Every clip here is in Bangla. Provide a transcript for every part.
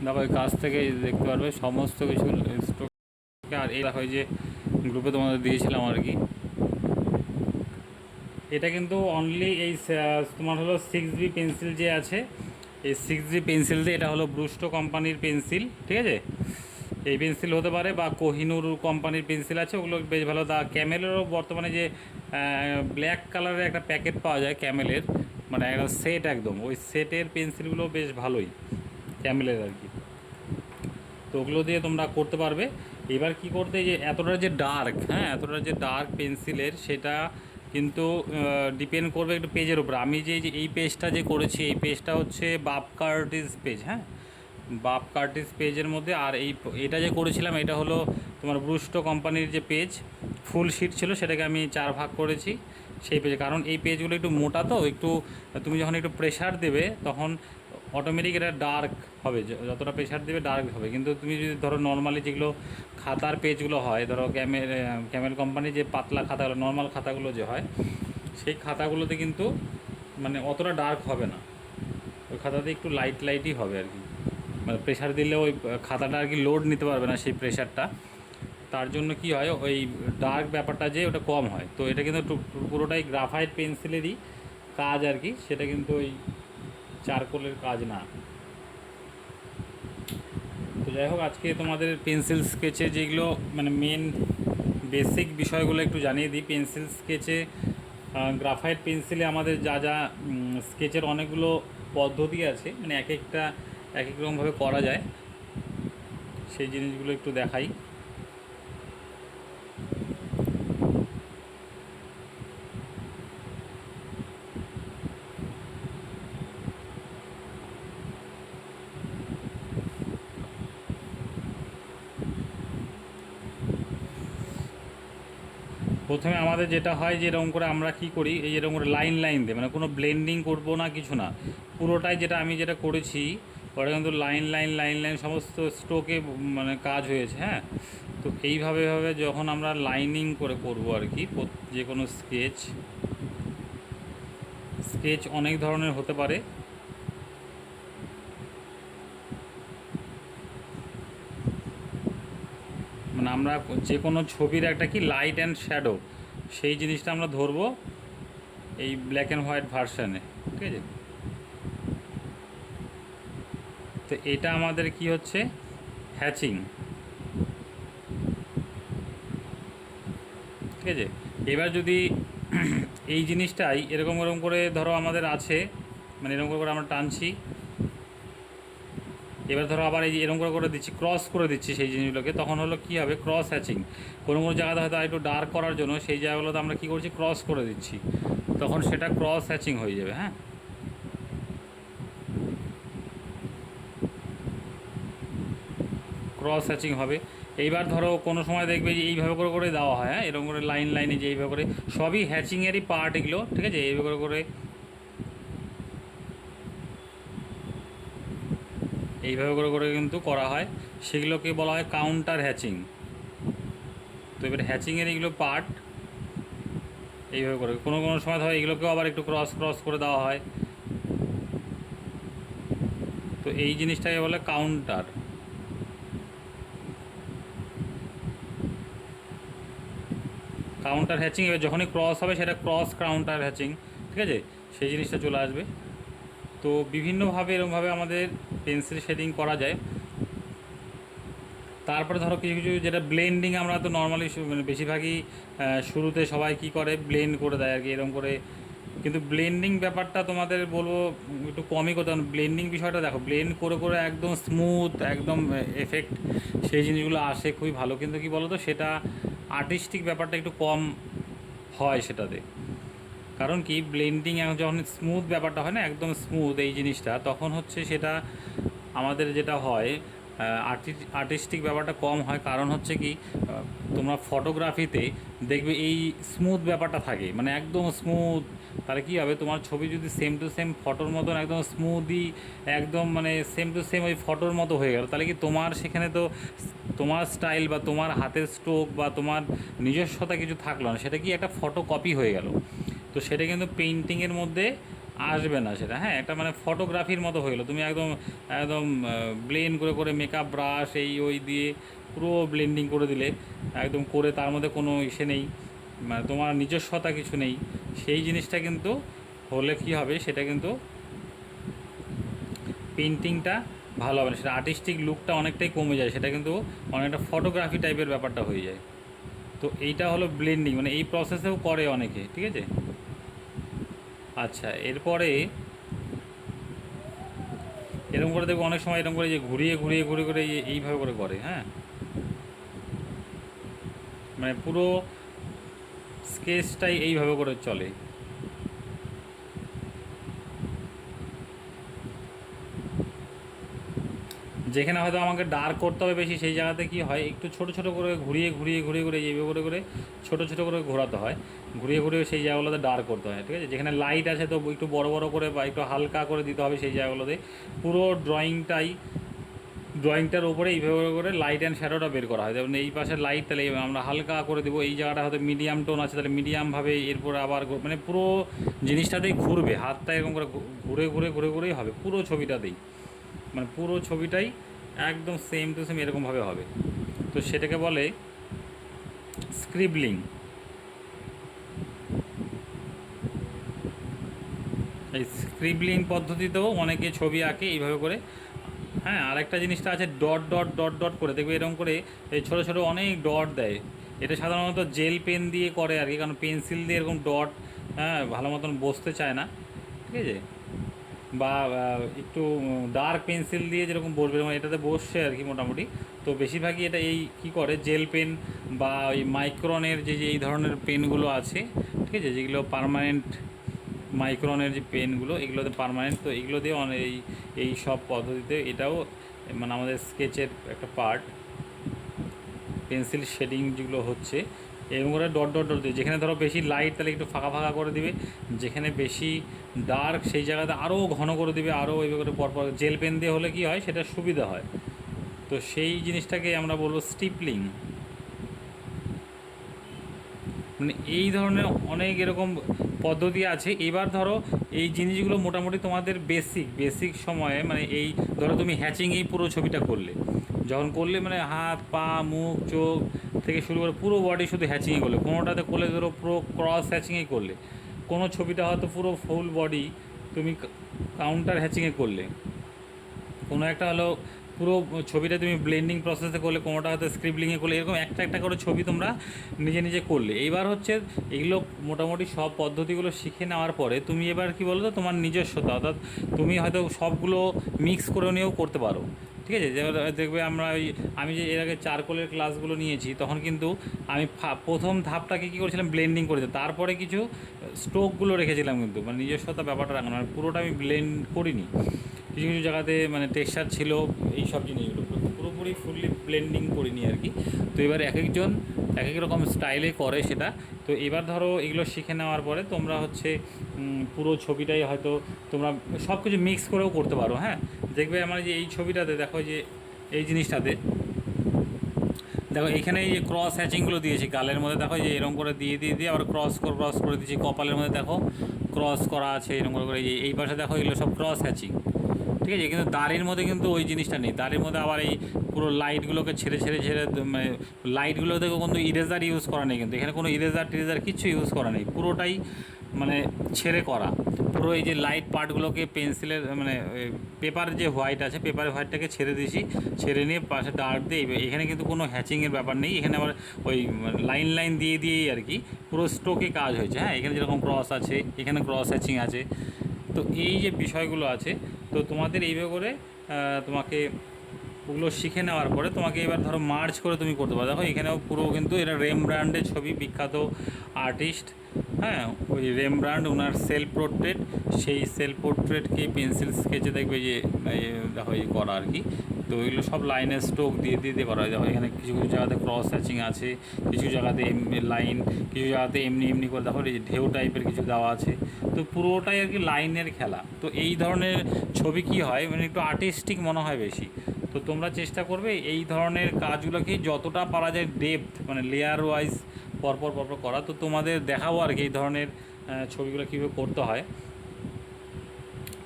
দেখো এই কাছ থেকে দেখতে পারবে সমস্ত কিছু স্ট্রোক। আর এই দেখো যে গ্রুপে তোমাদের দিয়েছিলাম আর কি, এটা কিন্তু অনলি এই তোমার হলো 6B পেন্সিল যে আছে, এই 6B পেন্সিল দিয়ে, এটা হলো ব্রুস্টো কোম্পানির পেন্সিল, ঠিক আছে। এই পেন্সিল হতে পারে বা কোহিনুর কোম্পানির পেন্সিল আছে, ওগুলো বেশ ভালো। দা ক্যামেলেরও বর্তমানে যে ব্ল্যাক কালারের একটা প্যাকেট পাওয়া যায় ক্যামেলের, মানে একটা সেট একদম, ওই সেটের পেন্সিলগুলো বেশ ভালোই ক্যামেলের আর কি। তো ওগুলো দিয়ে তোমরা করতে পারবে। এবার কি করতে, যে এতটা যে ডার্ক, হ্যাঁ এতটা যে ডার্ক পেন্সিলের, সেটা কিন্তু ডিপেন্ড করবে একটু পেজের উপর। আমি যে এই পেজটা যে করেছি, এই পেজটা হচ্ছে বাপ কার্টিস পেজ, হ্যাঁ বাপ কার্টিস পেজের মধ্যে। আর এটা যে করেছিলাম এটা হলো তোমার ব্রুস্টো কোম্পানির যে পেজ, ফুল শিট ছিল, সেটাকে আমি 4 ভাগ করেছি সেই পেজে। কারণ এই পেজগুলো একটু মোটা, তো একটু তুমি যখন একটু প্রেশার দেবে তখন অটোমেটিক এটা ডার্ক হবে, যতটা প্রেশার দেবে ডার্ক হবে। কিন্তু তুমি যদি ধরো নর্মালি যেগুলো খাতার পেজগুলো হয়, ধরো ক্যামেল কোম্পানির যে পাতলা খাতাগুলো, নর্মাল খাতাগুলো যে হয়, সেই খাতাগুলোতে কিন্তু মানে অতটা ডার্ক হবে না, ওই খাতাতে একটু লাইটই হবে আর কি। মানে প্রেশার দিলে ওই খাতাটা আর কি লোড নিতে পারবে না সেই প্রেশারটা, তার জন্য কি হয় ওই ডার্ক ব্যাপারটা যে ওটা কম হয়। তো এটা কিন্তু পুরোটাই গ্রাফাইট পেন্সিলেরই কাজ আর কি, সেটা কিন্তু ওই চারকোলের কাজ না। তো যাই হোক, আজকে তোমাদের পেন্সিল স্কেচে যেগুলো মানে মেন বেসিক বিষয়গুলো একটু জানিয়ে দিই। পেন্সিল স্কেচে গ্রাফাইট পেন্সিলে আমাদের যা যা স্কেচের অনেকগুলো পদ্ধতি আছে, মানে এক এক রকমভাবে করা যায়, সেই জিনিসগুলো একটু দেখাই। প্রথমে আমাদের যেটা হয়, যে এরকম করে আমরা কি করি, এই এরকম করে লাইন দিয়ে, মানে কোনো ব্লেন্ডিং করবো না, কিছু না, পুরোটাই আমি যেটা করেছি ওটা কিন্তু লাইন সমস্ত স্ট্রোকে মানে কাজ হয়েছে, হ্যাঁ। তো এইভাবে যখন আমরা লাইনিং করে করবো আর কি, যে কোনো স্কেচ অনেক ধরনের হতে পারে। মানে আমরা যে কোনো ছবির একটা কি লাইট অ্যান্ড শ্যাডো, সেই জিনিসটা আমরা ধরবো এই ব্ল্যাক অ্যান্ড হোয়াইট ভার্সানে, ঠিক আছে। তো এটা আমাদের কি হচ্ছে, হ্যাচিং, ঠিক আছে। এবার যদি এই জিনিসটাই এরকম করে ধরো আমাদের আছে, মানে এরকম করে আমরা টানছি, এবার ধরো আবার এই যে এরকম করে দিচ্ছি, ক্রস করে দিচ্ছি সেই জিনিসগুলোকে, তখন হলো কী হবে, ক্রস হ্যাচিং। কোনো জায়গাতে হয়তো একটু ডার্ক করার জন্য সেই জায়গাগুলোতে আমরা কী করছি, ক্রস করে দিচ্ছি, তখন সেটা ক্রস হ্যাচিং হয়ে যাবে, হ্যাঁ। ক্রস হ্যাচিং হবে। এইবার ধরো কোনো সময় দেখবে যে এইভাবে করে দেওয়া হয়, হ্যাঁ এরকম করে লাইনে যে এইভাবে করে, সবই হ্যাচিংয়েরই পার্ট এগুলো, ঠিক আছে। এইভাবে করে কিন্তু করা হয়, সেগুলোকে বলা হয় কাউন্টার হ্যাচিং। তো এবার হ্যাচিংয়ের এইগুলো পার্ট, এইভাবে করে কোনো সময় ধরো এগুলোকেও আবার একটু ক্রস করে দেওয়া হয়। তো এই জিনিসটাকে বলে কাউন্টার হ্যাচিং। এবার যখনই ক্রস হবে সেটা ক্রস কাউন্টার হ্যাচিং, ঠিক আছে, সেই জিনিসটা চলে আসবে। তো বিভিন্নভাবে এরকমভাবে আমাদের পেন্সিল শেডিং করা যায়। তারপরে ধরো কিছু যেটা ব্লেন্ডিং, আমরা তো নর্মালি মানে বেশিরভাগই শুরুতে সবাই কি করে, ব্লেন্ড করে দেয় আর কি এরকম করে। কিন্তু ব্লেন্ডিং ব্যাপারটা তোমাদের বলবো একটু কমই করতে হবে। ব্লেন্ডিং বিষয়টা দেখো, ব্লেন্ড করে একদম স্মুথ, একদম এফেক্ট, সেই জিনিসগুলো আসে খুবই ভালো, কিন্তু কি বলো তো, সেটা আর্টিস্টিক ব্যাপারটা একটু কম হয় সেটাতে। কারণ কি, ব্লেন্ডিং যখন স্মুথ ব্যাপারটা হয় না, একদম স্মুথ এই জিনিসটা, তখন হচ্ছে সেটা আমাদের যেটা হয় আর্টিস্টিক ব্যাপারটা কম হয়। কারণ হচ্ছে কি, তোমরা ফটোগ্রাফিতে দেখবে এই স্মুথ ব্যাপারটা থাকে, মানে একদম স্মুথ। তাহলে কী হবে, তোমার ছবি যদি সেম টু সেম ফটোর মতন একদম স্মুথই, একদম মানে সেম টু সেম ওই ফটোর মতো হয়ে গেল, তাহলে কি তোমার সেখানে তো তোমার স্টাইল বা তোমার হাতের স্ট্রোক বা তোমার নিজস্বতা কিছু থাকলো না, সেটা কি একটা ফটো কপি হয়ে গেল। তো সেটা কিন্তু পেইন্টিংয়ের মধ্যে আসবে না সেটা। হ্যাঁ, একটা মানে ফটোগ্রাফির মতো হয়ে গেলো, তুমি একদম একদম ব্লেন্ড করে করে মেকআপ ব্রাশ এই ওই দিয়ে পুরো ব্লেন্ডিং করে দিলে, একদম করে তার মধ্যে কোনো ইসে নেই, মানে তোমার নিজস্বতা কিছু নেই। সেই জিনিসটা কিন্তু হলে কি হবে, সেটা কিন্তু পেন্টিংটা ভালো হবে না, সেটা আর্টিস্টিক লুকটা অনেকটাই কমে যায়, সেটা কিন্তু অনেকটা ফটোগ্রাফি টাইপের ব্যাপারটা হয়ে যায়। তো এইটা হলো ব্লেন্ডিং, মানে এই প্রসেসেও করে অনেকে, ঠিক আছে। আচ্ছা, এরপরে এরকম করে দেখবো অনেক সময় এরকম করে যে ঘুরিয়ে ঘুরিয়ে ঘুরিয়ে ঘুরে এইভাবে করে করে, হ্যাঁ, মানে পুরো স্কেচটাই এইভাবে করে চলে। যেখানে হয়তো আমাকে ডার্ক করতে হবে বেশি, সেই জায়গাতে কি হয়, একটু ছোট ছোট করে ঘুরিয়ে ঘুরিয়ে ঘুরিয়ে ঘুরিয়ে এইভাবে করে করে ছোটো ছোটো করে ঘোরাতে হয়, ঘুরিয়ে ঘুরিয়ে সেই জায়গাগুলোতে ডার্ক করতে হয়, ঠিক আছে। যেখানে লাইট আছে তো একটু বড় বড় করে বা একটু হালকা করে দিতে হবে সেই জায়গাগুলোতে। পুরো ড্রয়িংটার উপরে এইভাবে করে লাইট অ্যান্ড শ্যাডোটা বের করা হয়। যেমন এই পাশে লাইট, তাহলে আমরা হালকা করে দেবো, এই জায়গাটা হয়তো মিডিয়াম টোন আছে তাহলে মিডিয়ামভাবে, এরপরে আবার মানে পুরো জিনিসটাতেই ঘুরবে, হাতটা এরকম করে ঘুরে ঘুরে ঘুরে ঘুরেই হবে পুরো ছবিটাতেই, মানে পুরো ছবিটাই একদম সেম টু সেম এরকমভাবে হবে। তো সেটাকে বলে স্ক্রিবলিং। এই স্ক্রিবলিং পদ্ধতিতেও অনেকে ছবি আঁকে এইভাবে করে। হ্যাঁ, আরেকটা জিনিসটা আছে ডট ডট ডট ডট করে, দেখবে এরকম করে এই ছোটো ছোটো অনেক ডট দেয়। এটা সাধারণত জেল পেন দিয়ে করে আর কি, কারণ পেন্সিল দিয়ে এরকম ডট, হ্যাঁ, ভালো মতন বসতে চায় না, ঠিক আছে। বা একটু ডার্ক পেন্সিল দিয়ে যেরকম বসবে, যেমন এটাতে বসছে আর কি মোটামুটি। তো বেশিরভাগই এটা এই কী করে, জেল পেন বা ওই মাইক্রনের যে এই ধরনের পেনগুলো আছে, ঠিক আছে, যেগুলো পার্মানেন্ট, মাইক্রনের যে পেনগুলো এগুলোতে পার্মানেন্ট, তো এগুলো দিয়ে অনেক এই সব পদ্ধতিতে এটাও মানে আমাদের স্কেচের একটা পার্ট, পেন্সিল শেডিং যেগুলো হচ্ছে এরকম করে ডট ডট ডট দিয়ে, যেখানে ধরো বেশি লাইট তাহলে একটু ফাঁকা ফাঁকা করে দিবে, যেখানে বেশি ডার্ক সেই জায়গাতে আরও ঘন করে দিবে, আরও এইভাবে করে পরপর। জেল পেন দিয়ে হলে কি হয়, সেটা সুবিধা হয়। তো সেই জিনিসটাকে আমরা বলবো স্টিপলিং। মানে এই ধরনের অনেক এরকম পদ্ধতি আছে। এবার ধরো এই জিনিসগুলো মোটামুটি তোমাদের বেসিক সময়ে, মানে এই ধরো তুমি হ্যাচিংয়েই পুরো ছবিটা করলে, যখন করলে মানে হাত পা মুখ চোখ থেকে শুরু করে পুরো বডি শুধু হ্যাচিংয়ে করলে, কোনোটাতে করলে ধরো পুরো ক্রস হ্যাচিংয়েই করলে, কোনো ছবিটা হয়তো পুরো ফুল বডি তুমি কাউন্টার হ্যাচিংয়ে করলে, কোনো একটা হলো পুরো ছবিটা তুমি ব্লেন্ডিং প্রসেসে করলে, কোনোটা হয়তো স্ক্রিবলিংয়ে করলে, এরকম একটা একটা করে ছবি তোমরা নিজে নিজে করলে। এইবার হচ্ছে এগুলো মোটামুটি সব পদ্ধতিগুলো শিখে নেওয়ার পরে তুমি এবার কী বলো তো, তোমার নিজস্বতা, অর্থাৎ তুমি হয়তো সবগুলো মিক্স করে নিয়েও করতে পারো, ঠিক আছে। যেমন দেখবে আমি যে এর আগে চারকোলের ক্লাসগুলো নিয়েছি, তখন কিন্তু আমি প্রথম ধাপটাকে কী করেছিলাম, ব্লেন্ডিং করেছিলাম, তারপরে কিছু স্ট্রোকগুলো রেখেছিলাম, কিন্তু মানে নিজস্বতা ব্যাপারটা রাখলাম, মানে পুরোটা আমি ব্লেন্ড করিনি, কিছু কিছু জায়গাতে মানে টেক্সচার ছিল, এই সব জিনিসগুলো পুরোপুরি ফুললি ব্লেন্ডিং করিনি আর কি। তো এবার এক একজন এক এক রকম স্টাইলে করে সেটা। তো এবার ধরো এগুলো শিখে নেওয়ার পরে তোমরা হচ্ছে পুরো ছবিটাই হয়তো তোমরা সব কিছু মিক্স করেও করতে পারো। হ্যাঁ, দেখবে আমার যে এই ছবিটাতে দেখো, যে এই জিনিসটাতে দেখো এখানে এই যে ক্রস হ্যাচিংগুলো দিয়েছি গালের মধ্যে, দেখো যে এরকম করে দিয়ে দিয়ে দিয়ে আবার ক্রস করে দিয়েছি, কপালের মধ্যে দেখো ক্রস করা আছে এরকম করে, এই পাশে দেখো এগুলো সব ক্রস হ্যাচিং, ঠিক আছে। কিন্তু দাড়ির মধ্যে কিন্তু ওই জিনিসটা নেই, দাড়ির মধ্যে আবার এই পুরো লাইটগুলোকে ছেড়ে ছেড়ে ছেড়ে, মানে লাইটগুলোতে কিন্তু ইরেজার ইউজ করা নেই, কিন্তু এখানে কোনো টিরেজার কিচ্ছু ইউজ করা নেই, পুরোটাই মানে ছেড়ে করা। পুরো এই যে লাইট পার্টগুলোকে পেন্সিলের মানে পেপার যে হোয়াইট আছে, পেপারের হোয়াইটটাকে ছেড়ে দিয়েছি, ছেড়ে নিয়ে পাশে ডার্ক দিয়ে এখানে কিন্তু কোনো হ্যাচিংয়ের ব্যাপার নেই, এখানে আবার ওই লাইন লাইন দিয়ে দিয়েই আর কি পুরো স্ট্রোকে কাজ হয়েছে। হ্যাঁ, এখানে যেরকম ক্রস আছে এখানে ক্রস হ্যাচিং আছে। তো এই যে বিষয়গুলো আছে, তো তোমাদের এইভাবে করে তোমাকে ওগুলো শিখে নেওয়ার পরে তোমাকে এবার ধরো মার্চ করে তুমি করতে পারো। দেখো এখানেও পুরো কিন্তু এটা রেমব্রান্ডের ছবি, বিখ্যাত আর্টিস্ট, হ্যাঁ, ওই রেমব্রান্ড, ওনার সেলফ পোর্ট্রেট, সেই সেলফ পোর্ট্রেটকে পেন্সিল স্কেচে দেখবে যে দেখো এই করা আর কি। তো এগুলো সব লাইনের স্ট্রোক দিয়ে দিয়ে দিয়ে করা হয়। দেখো এখানে কিছু কিছু জায়গাতে ক্রস হ্যাচিং আছে, কিছু জায়গাতে লাইন, কিছু জায়গাতে এমনি এমনি করে দেখো এই ঢেউ টাইপের কিছু দেওয়া আছে। তো পুরোটাই আর কি লাইনের খেলা। তো এই ধরনের ছবি কি হয়, মানে একটু আর্টিস্টিক মনে হয় বেশি। তো তোমরা চেষ্টা করবে এই ধরনের কাজগুলোকে যতটা পারা যায় ডেপথ, মানে লেয়ার ওয়াইজ পরপর পরপর করা। তো তোমাদের দেখাবো আর কি এই ধরনের ছবিগুলো কীভাবে করতে হয়।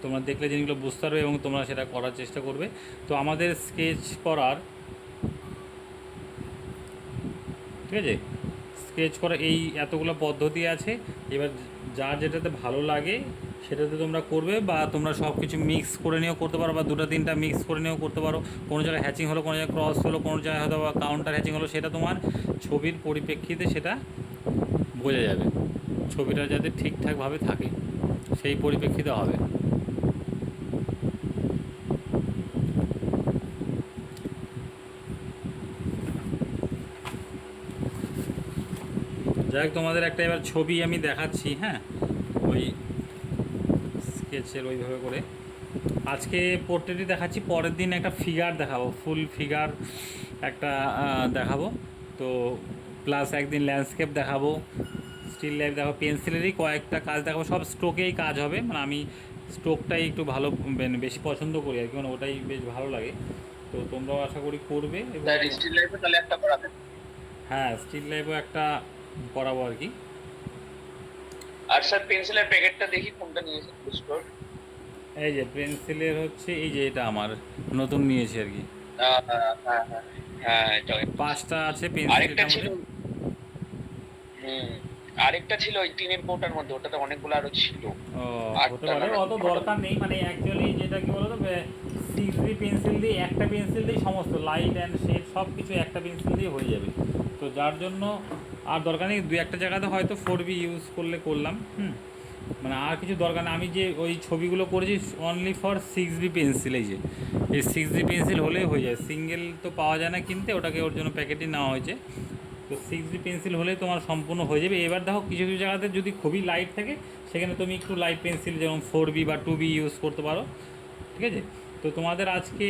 তোমরা দেখলে জিনিসগুলো বুঝতে পারবে এবং তোমরা সেটা করার চেষ্টা করবে। তো আমাদের স্কেচ করার, ঠিক আছে, স্কেচ করা এই এতগুলো পদ্ধতি আছে। এবার যার যেটাতে ভালো লাগে সেটাতে তোমরা করবে, বা তোমরা সব কিছু মিক্স করে নিয়েও করতে পারো, বা দুটো তিনটা মিক্স করে নিয়েও করতে পারো। কোনো জায়গায় হ্যাচিং হলো, কোনো জায়গায় ক্রস হলো, কোনো জায়গায় হয়তো বা কাউন্টার হ্যাচিং হলো, সেটা তোমার ছবির পরিপ্রেক্ষিতে সেটা বোঝা যাবে। ছবিটা যাতে ঠিকঠাকভাবে থাকে সেই পরিপ্রেক্ষিতে হবে। যাই হোক, তোমাদের একটা এবার ছবি আমি দেখাচ্ছি, হ্যাঁ, ওই স্কেচের ওইভাবে করে। আজকে পোর্ট্রেটই দেখাচ্ছি, পরের দিন একটা ফিগার দেখাবো, ফুল ফিগার একটা দেখাবো। তো প্লাস একদিন ল্যান্ডস্কেপ দেখাবো, স্টিল লাইফ দেখাবো, পেন্সিলেরই কয়েকটা কাজ দেখাবো। সব স্ট্রোকেই কাজ হবে, মানে আমি স্ট্রোকটাই একটু ভালো বেশি পছন্দ করি আর কি, মানে ওটাই বেশ ভালো লাগে। তো তোমরাও আশা করি করবে। এবং স্টিল লাইফে তাহলে একটা করাবেন। হ্যাঁ, স্টিল লাইফও একটা করাবো আর কি। আর স্যার পেন্সিলের প্যাকেটটা দেখি কোনটা নিয়েছেন স্টোর। এই যে পেন্সিলের হচ্ছে এই যে এটা আমার নতুন নিয়েছি আর কি। হ্যাঁ হ্যাঁ হ্যাঁ হ্যাঁ, এটা 5টা আছে পেন্সিল আরেকটা এটার ছিল। মধ্যে। হুম, আরেকটা ছিল ওই টিনের কোটার মধ্যে, ওটাতে অনেকগুলো আরো ছিল। ও, হতে আটটা পারে, না অত দরকার নেই। মানে অ্যাকচুয়ালি যেটা কি বলতো, 6B পেন্সিল দিয়ে, একটা পেন্সিল দিয়ে সমস্ত লাইট অ্যান্ড শেড সব কিছু একটা পেন্সিল দিয়ে হয়ে যাবে। তো যার জন্য আর দরকার নেই। দু একটা জায়গাতে হয়তো 4B ইউজ করলে করলাম, মানে আর কিছু দরকার নেই। আমি যে ওই ছবিগুলো করেছি অনলি ফর 6B পেন্সিল। এই যে এই 6B পেন্সিল হলেই হয়ে যায়, সিঙ্গেল তো পাওয়া যায় না কিনতে, ওটাকে ওর জন্য প্যাকেটই নেওয়া হয়েছে। তো 6B পেন্সিল হলেই তোমার সম্পূর্ণ হয়ে যাবে। এবার দেখো কিছু কিছু জায়গাতে যদি খুবই লাইট থাকে সেখানে তুমি একটু লাইট পেন্সিল যেমন 4B বা 2B ইউজ করতে পারো, ঠিক আছে। তো তোমাদের আজকে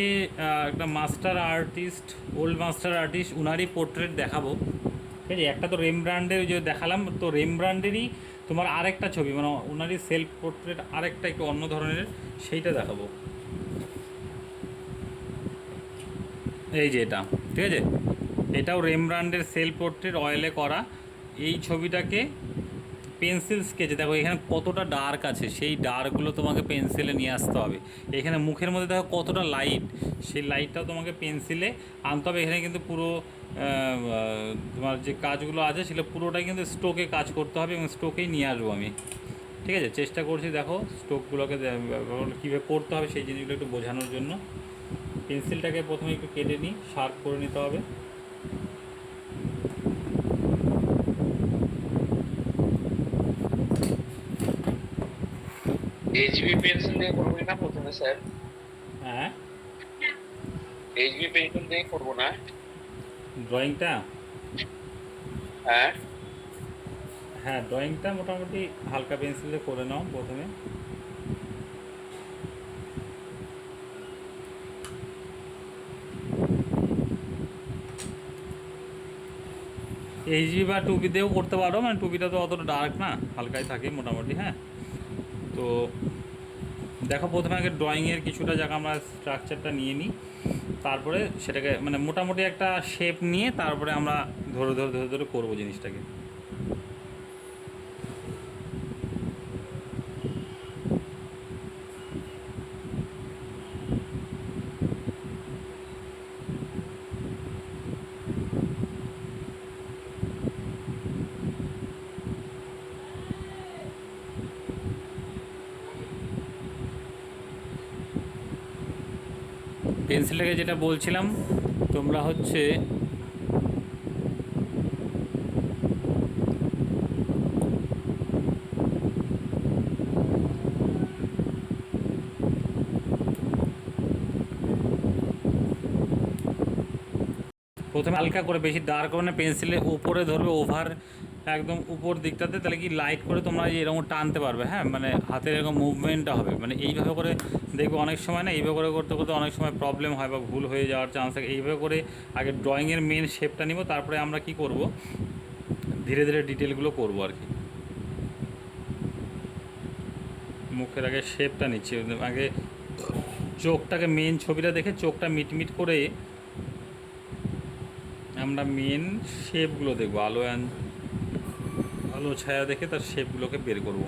একটা master artist, old master artist, উনারই পোর্ট্রেট দেখাবো, ঠিক আছে। একটা তো রেমব্রান্ডের যে দেখালাম, তো রেমব্রান্ডেরই তোমার আরেকটা ছবি, মানে ওনারই সেলফ পোর্ট্রেট আরেকটা একটু অন্য ধরনের, সেইটা দেখাবো। এই যে এটা, ঠিক আছে, এটাও রেমব্রান্ডের সেলফ পোর্ট্রেট অয়েলে করা। এই ছবিটাকে পেন্সিল স্কেচে দেখো এখানে কতটা ডার্ক আছে, সেই ডার্কগুলো তোমাকে পেন্সিলে নিয়ে আসতে হবে। এখানে মুখের মধ্যে দেখো কতটা লাইট, সেই লাইটটাও তোমাকে পেন্সিলে আনতে হবে। এখানে কিন্তু পুরো তোমার যে কাজগুলো আছে সেগুলো পুরোটাই কিন্তু স্ট্রোকে কাজ করতে হবে, এবং স্ট্রোকেই নিয়ে আসবো আমি, ঠিক আছে। চেষ্টা করছি দেখো স্ট্রোকগুলোকে কীভাবে করতে হবে সেই জিনিসগুলো একটু বোঝানোর জন্য। পেন্সিলটাকে প্রথমে একটু কেটে নিই, শার্প করে নিতে হবে। এইচবি পেন্সিল দিয়ে করবো না প্রথমে স্যার? হ্যাঁ, এইচবি পেন্সিল দিয়ে করবো না? ড্রয়িংটা, হ্যাঁ। হ্যাঁ ড্রয়িংটা মোটামুটি হালকা পেন্সিলে করে নাও প্রথমে। এইচবি বা 2B দিয়েও করতে পারো, মানে 2Bটা তো অতটা ডার্ক না, হালকাই থাকে মোটামুটি। হ্যাঁ, তো দেখো প্রথমে আগে ড্রয়িংয়ের কিছুটা জায়গা আমরা স্ট্রাকচারটা নিয়ে নিই, তারপরে সেটাকে মানে মোটামুটি একটা শেপ নিয়ে তারপরে আমরা ধরে ধরে ধরে ধরে করবো জিনিসটাকে। পেন্সিলটাকে যেটা বলছিলাম, তোমরা হচ্ছে প্রথমে হালকা করে, বেশি ডার্ক করে না, পেন্সিলের উপরে ধরবে, ওভার একদম উপর দিকটাতে, তাহলে কি লাইট করে তোমরা এরকম টানতে পারবে। হ্যাঁ, মানে হাতের এরকম মুভমেন্টটা হবে, মানে এইভাবে করে দেখবে অনেক সময় না, এইভাবে করে করতে করতে অনেক সময় প্রবলেম হয় বা ভুল হয়ে যাওয়ার চান্স থাকে। এইভাবে করে আগে ড্রয়িংয়ের মেন শেপটা নিব, তারপরে আমরা কি করব, ধীরে ধীরে ডিটেলগুলো করবো আর কি। মুখের আগে শেপটা নিচ্ছি, আগে চোখটাকে, মেন ছবিটা দেখে চোখটা মিটমিট করে আমরা মেন শেপগুলো দেখবো, আলো ছায়া দেখে তার শেপগুলোকে বের করব।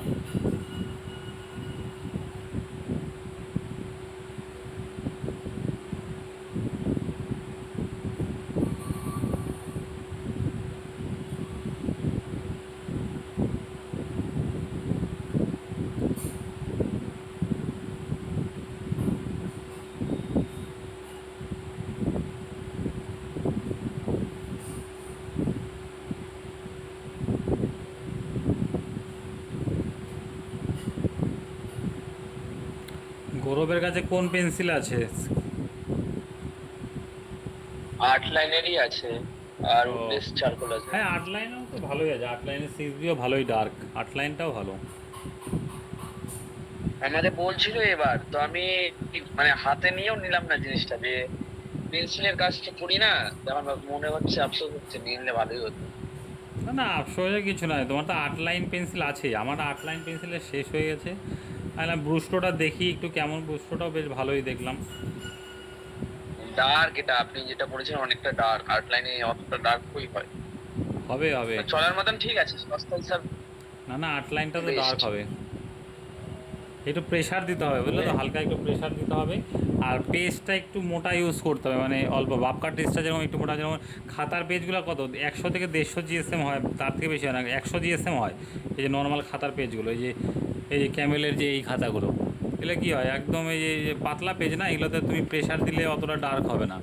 সৌরভের কাছে কোন পেন্সিল আছে? 8 লাইনেরই আছে, আর ও উডলেস চারকোল আছে। হ্যাঁ, 8 লাইনও তো ভালোই আছে, 8 লাইনের 6বিও ভালোই ডার্ক, 8 লাইনটাও ভালো। আমাদের বলছিল এবার তো, আমি মানে হাতে নিয়েও নিলাম না জিনিসটা, যে পেন্সিলের কাজটা করি না, তখন মনে হচ্ছে আফসোস হচ্ছে, নিয়ে নিলে ভালোই হতো। না না, আফসোসের কিছু নয়, তোমার তো 8 লাইন পেন্সিল আছেই, আমার 8 লাইন পেন্সিলের শেষ হয়ে গেছে। আমি ব্রুস্টোটা দেখি একটু কেমন, ব্রুস্টোটাও বেশ ভালোই দেখলাম। ডার্ক, এটা আপনি যেটা করেছেন অনেকটা ডার্ক, 8 লাইনে অতটা ডার্ক কই হয়। হবে হবে। চলার মতন ঠিক আছে, সস্তা হিসাব না না, 8 লাইনটা তো বেস্ট। ডার্ক হবে। একটু প্রেশার দিতে হবে, বুঝলে তো, হালকা একটু প্রেশার দিতে হবে। আর পেজটা একটু মোটা ইউজ করতে হবে, মানে অল্প বাপকার টেস্টটা যেমন একটু মোটা, যেমন খাতার পেজগুলো কত 100 থেকে 150 জিএসএম হয়, তার থেকে বেশি হয় না, 100 জিএসএম হয়। এই যে নর্মাল খাতার পেজগুলো, এই যে ক্যামেলের যে এই খাতাগুলো, এগুলো কী হয়, একদম এই যে পাতলা পেজ না, এগুলোতে তুমি প্রেশার দিলে অতটা ডার্ক হবে না।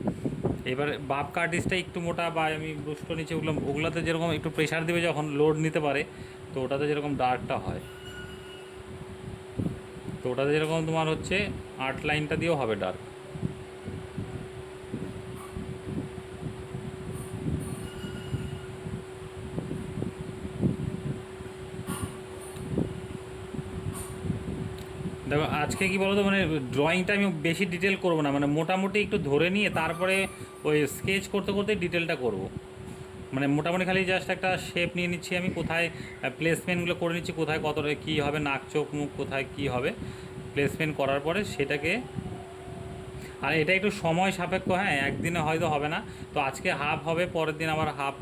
এবার বাপ কার্টিসটা একটু মোটা, বা আমি ব্রুস্টো নিচে ওগুলোতে যেরকম একটু প্রেশার দিবে যখন লোড নিতে পারে, তো ওটাতে যেরকম ডার্কটা হয়, তো ওটাতে যেরকম তোমার হচ্ছে 8 লাইনটা দিয়েও হবে ডার্ক। দেখো আজকে কী বলো তো, মানে ড্রয়িংটা আমি বেশি ডিটেল করব না, মানে মোটামুটি একটু ধরে নিয়ে তারপরে ওই স্কেচ করতে করতে ডিটেলটা করব। মানে মোটামুটি খালি জাস্ট একটা শেপ নিয়ে নিচ্ছি আমি, কোথায় প্লেসমেন্টগুলো করে নিচ্ছি, কোথায় কতটা কী হবে, নাক চোখ মুখ কোথায় কী হবে, প্লেসমেন্ট করার পরে সেটাকে। আর এটা একটু সময় সাপেক্ষ, হ্যাঁ, একদিনে হয়তো হবে না। তো আজকে হাফ হবে, পরের দিন আবার হাফ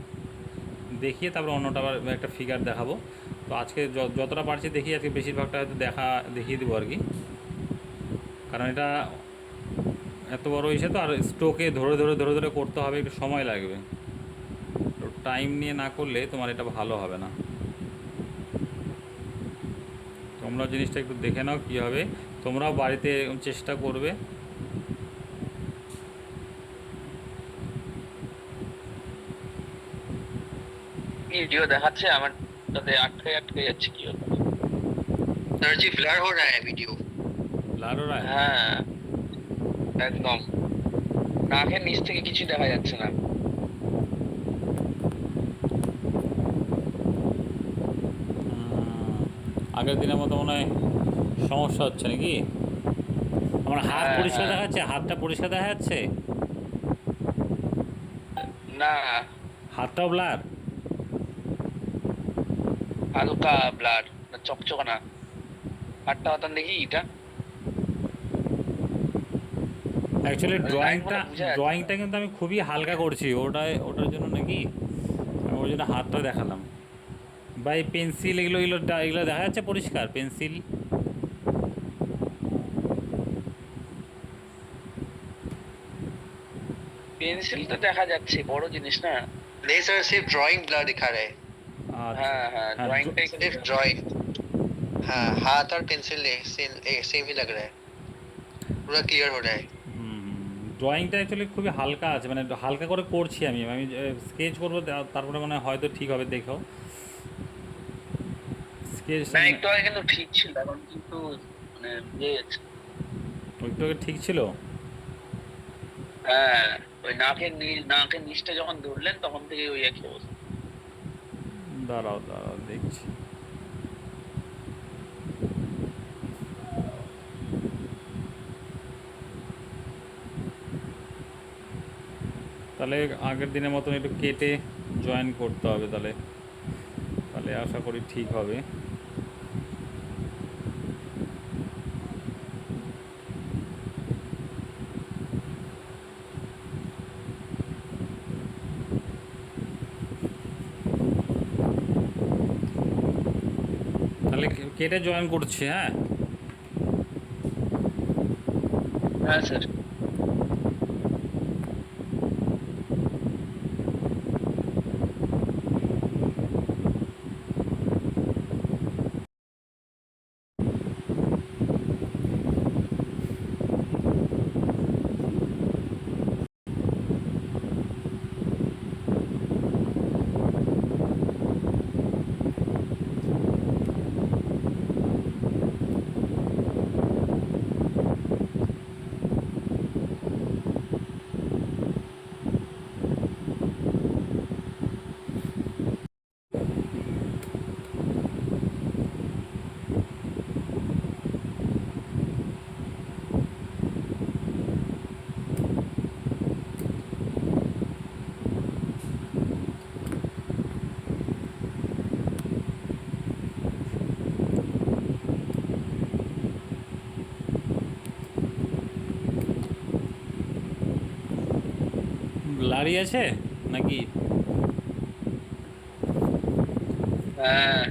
দেখিয়ে তারপর অন্যটা আবার একটা ফিগার দেখাবো। তো আজকে যতটা পারছি দেখি, আজকে বেশিরভাগটা হয়তো দেখিয়ে দেবো আর কি, কারণ এটা এত বড় ইসে তো, আর স্টোকে ধরে ধরে ধরে ধরে করতে হবে, একটু সময় লাগবে। তো টাইম নিয়ে না করলে তোমার এটা ভালো হবে না। তোমরা জিনিসটা একটু দেখে নাও কী হবে, তোমরাও বাড়িতে এরকম চেষ্টা করবে। ভিডিও দেখাচ্ছে আমার, তাতে আটকে আটকে যাচ্ছে, কি হতো। सर जी ब्लर हो रहा है वीडियो। লারো রায়। হ্যাঁ, একদম নাকের নিচ থেকে কিছু দেখা যাচ্ছে না। আগের দিনের মতো মনে হয় সমস্যা হচ্ছে নাকি? আমার হাত হ্যাঁ পরিষ্কার হ্যাঁ, দেখা যাচ্ছে, হাতটা পরিষ্কার দেখা যাচ্ছে, না, হাতটাও ব্লার। হালকা ব্লার, চকচক না। হাতটা হতান দেখি এটা, অ্যাকচুয়ালি লাইনগুলো ড্রয়িংটা বোঝা যাচ্ছে না। ড্রয়িংটা কিন্তু আমি খুবই হালকা করছি, ওটার জন্য নাকি, আমি ওর জন্য হাতটা দেখালাম। বা এই পেন্সিল এগুলো এগুলো এগুলো দেখা যাচ্ছে পরিষ্কার, পেন্সিল। পেন্সিল তো দেখা যাচ্ছে, বড় জিনিস না। नहीं सर, सिर्फ ड्राइंग ब्लर दिखा रहे हैं। আচ্ছা হ্যাঁ হ্যাঁ, হ্যাঁ, ড্রয়িংটাই सिर्फ ड्राइंग। हाँ, हाथ और पेंसिल सेम ही लग रहा है, पूरा क्लियर हो रहा है। ড্রয়িংটা অ্যাকচুয়ালি খুবই হালকা আছে, মানে হালকা করে করছি আমি আমি স্কেচ করবো, তারপরে মানে হয়তো ঠিক হবে, দেখো স্কেচ। না, একটু আগে কিন্তু ঠিক ছিল, এখন কিন্তু মানে ইয়ে যাচ্ছে। একটু আগে ঠিক ছিল। হ্যাঁ, ওই নাকের নিচটা যখন ধরলেন তখন থেকে ওই একই অবস্থা। দাঁড়াও দাঁড়াও দেখছি। তাহলে আগের দিনের মতন একটু কেটে জয়েন করতে হবে, তাহলে তাহলে আশা করি ঠিক হবে। তাহলে কেটে জয়েন করছি, হ্যাঁ। হ্যাঁ স্যার। দাঁড়িয়ে আছে নাকি? হ্যাঁ,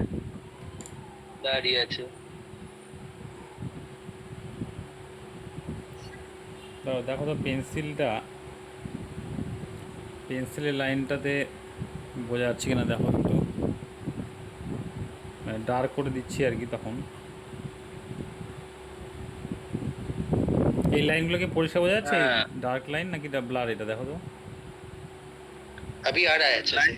দাঁড়িয়ে আছে। দাঁড়াও, দেখো তো পেন্সিলটা, পেন্সিলের লাইনটাতে বোঝা যাচ্ছে কিনা দেখো একটু, মানে ডার্ক করে দিচ্ছি আর কি। তখন এই লাইনগুলোকে পরিষ্কার বোঝা যাচ্ছে, হ্যাঁ, ডার্ক লাইন নাকি ব্লার, এটা দেখো তো। अभी आ रहा है अच्छे से।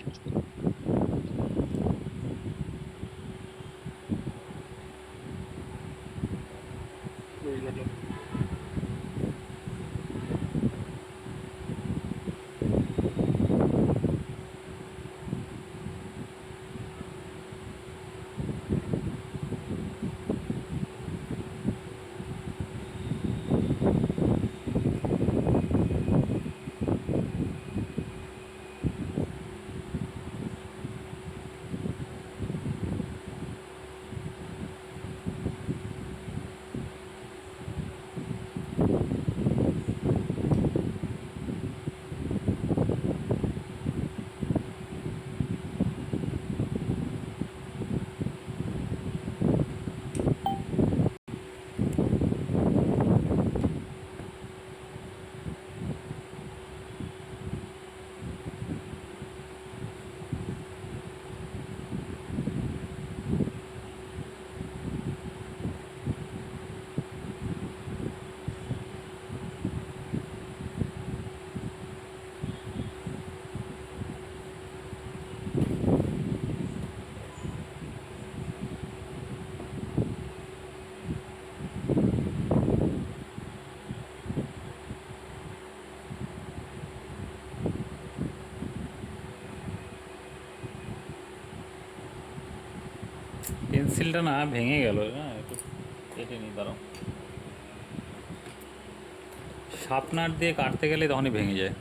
পেন্সিলটা না ভেঙে গেল, হ্যাঁ একটু কেটে নিই, দাঁড়াও। শার্পনার দিয়ে কাটতে গেলে তখনই ভেঙে যায়।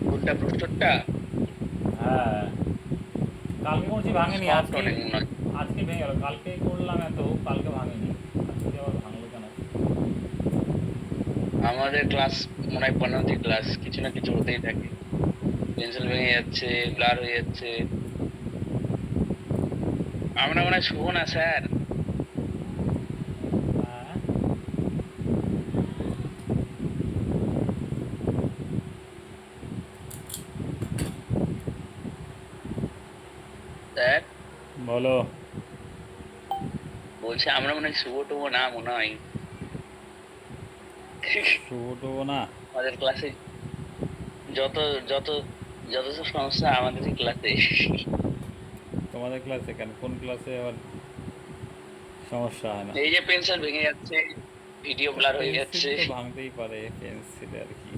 কোনটা ব্রুস্টারটা? হ্যাঁ, কালকে করছি ভাঙেনি, সফট আজকে অনেক মনে হয়। আজকে ভেঙে গেল। কালকে করলাম এত, কালকে ভাঙেনি, আজকে আবার ভাঙলো কেন? আমাদের ক্লাস মনে হয় 15টি ক্লাস, কিছু না কিছু হতেই থাকে। পেন্সিল ভেঙে যাচ্ছে, ব্লার হয়ে যাচ্ছে। আমরা মনে হয় শুভ না স্যার। হ্যাঁ, স্যার বলো। বলছে আমরা মনে হয় শুভ টুভ না মনে হয়। ছোটো না? আমাদের ক্লাসে যত যত যত সব সমস্যা আমাদেরই ক্লাসে। তোমাদের ক্লাসে কেন? কোন ক্লাসে আবার সমস্যা হয় না? এই যে পেন্সিল ভেঙে যাচ্ছে, ভিডিও ব্লার হয়ে পেন্সিল যাচ্ছে। তো ভাঙতেই পারে, পেন্সিলে আর কি।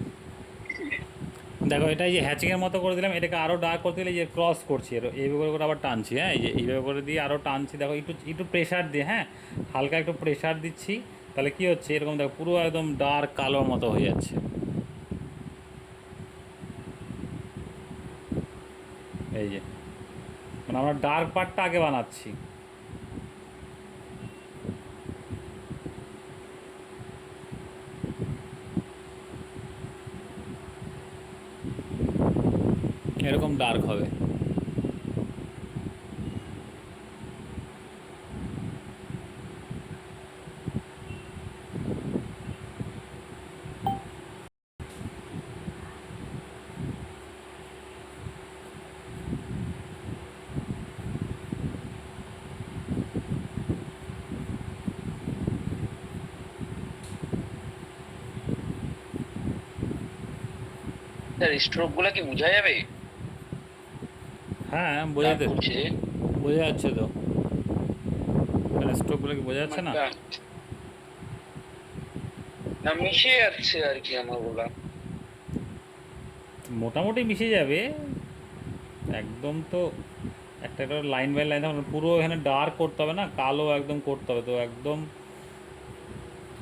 দেখো, এটা এই যে হ্যাচিংয়ের মতো করে দিলাম, এটাকে আরও ডার্ক করতে গেলে এই যে ক্রস করছি, এইভাবে করে আবার টানছি। হ্যাঁ, এই যে এইভাবে করে দিয়ে আরও টানছি। দেখো একটু একটু প্রেশার দিয়ে, হ্যাঁ হালকা একটু প্রেশার দিচ্ছি, তাহলে কি হচ্ছে, এরকম দেখো পুরো একদম ডার্ক কালোর মতো হয়ে যাচ্ছে। এই যে, মানে আমরা ডার্ক পার্টটা আগে বানাচ্ছি। এরকম ডার্ক হবে। স্যার স্ট্রোক গুলা কি বোঝা যাবে? হ্যাঁ, দাগ বোঝাতে, পড়ছে বোঝা যাচ্ছে তো। মানে স্ট্রোকগুলো কি বোঝা যাচ্ছে না? একটা, না মিশে যাচ্ছে আর কি আমার বলা। মোটামুটি মিশে যাবে একদম তো। একটা একটা লাইন বাই লাইন, তখন পুরো এখানে ডার্ক করতে হবে না, কালো একদম করতে হবে, তো একদম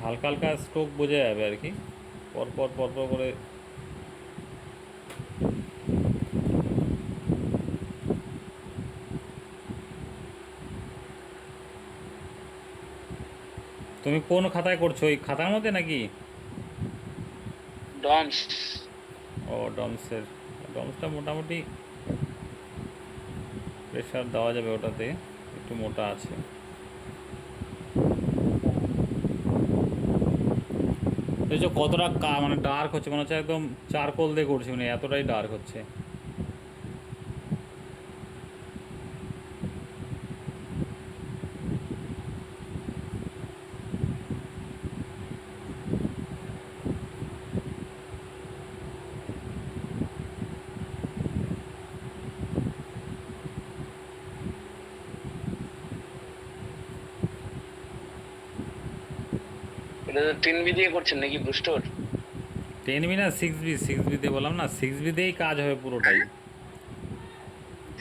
হালকা হালকা স্ট্রোক বোঝা যাবে আর কি, পরপর পরপর করে। তুমি কোন খাতায় করছো, ওই খাতার মধ্যে নাকি? ডমস। ও ডমসের, ডমসটা মোটামুটি প্রেশার দেওয়া যাবে, ওটাতে একটু মোটা আছে। দেখছো কতটা মানে ডার্ক হচ্ছে, মনে হচ্ছে একদম চারকোল দিয়ে করছে, মানে এতটাই ডার্ক হচ্ছে। এটা তো 10B দিয়ে করছেন নাকি বুস্টোর? 10B না 6B, 6B তে বললাম না, 6B দিয়েই কাজ হবে পুরোটাই।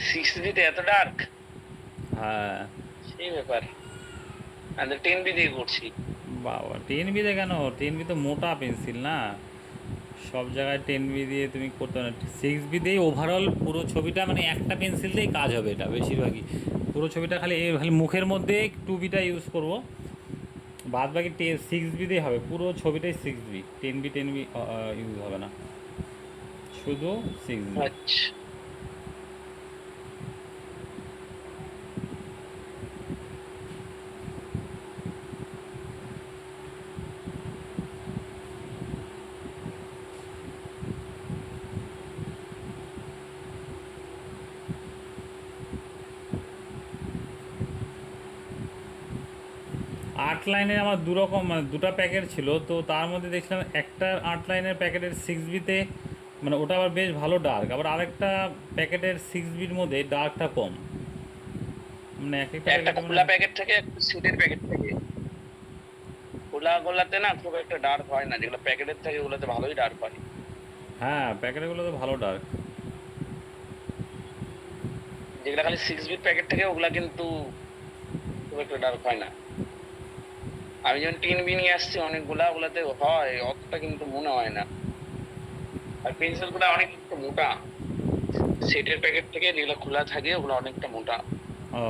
6B তে এত ডার্ক? হ্যাঁ সেই ব্যাপার। আমি 10B দিয়ে করছি। বাবা, 10B তে কেন? 10B তো মোটা পেন্সিল না, সব জায়গায় 10B দিয়ে তুমি করতে না, 6B দিয়েই ওভারঅল পুরো ছবিটা, মানে একটা পেন্সিল দিয়েই কাজ হবে এটা বেশিরভাগই। পুরো ছবিটা খালি খালি মুখের মধ্যে 2Bটা ইউজ করবো, বাদ বাকি 6B দিয়ে হবে পুরো ছবিটাই। 6B, 10B ইউজ হবে না, শুধু 6B। আচ্ছা। আট লাইনের আমার দুরকম, মানে দুটো প্যাকেট ছিল, তো তার মধ্যে দেখছিলাম একটা 8 লাইনের প্যাকেটের 6Bতে মানে ওটা আবার বেশ ভালো ডার্ক, আবার আরেকটা প্যাকেটের 6Bর মধ্যে ডার্কটা কম, মানে এক একটা একটা প্যাকেটে মানে। খোলা প্যাকেট থেকে একটা সিলের প্যাকেট থেকে, খোলা গোলাতে না খুব একটা ডার্ক হয় না, যেগুলো প্যাকেটের থেকে ওগুলোতে ভালোই ডার্ক হয়। হ্যাঁ প্যাকেটগুলো তো ভালো ডার্ক। যেগুলো খালি 6B প্যাকেট থেকে ওগুলা কিন্তু খুব একটা ডার্ক হয় না। আমি যখন 10B নিয়ে আসছি অনেকগুলা, ওগুলাতে হয়, অতটা কিন্তু মনে হয় না। আর পেন্সিল গুলো অনেক একটু মোটা, সেটের প্যাকেট থেকে যেগুলো খোলা থাকে ওগুলো অনেকটা মোটা। ও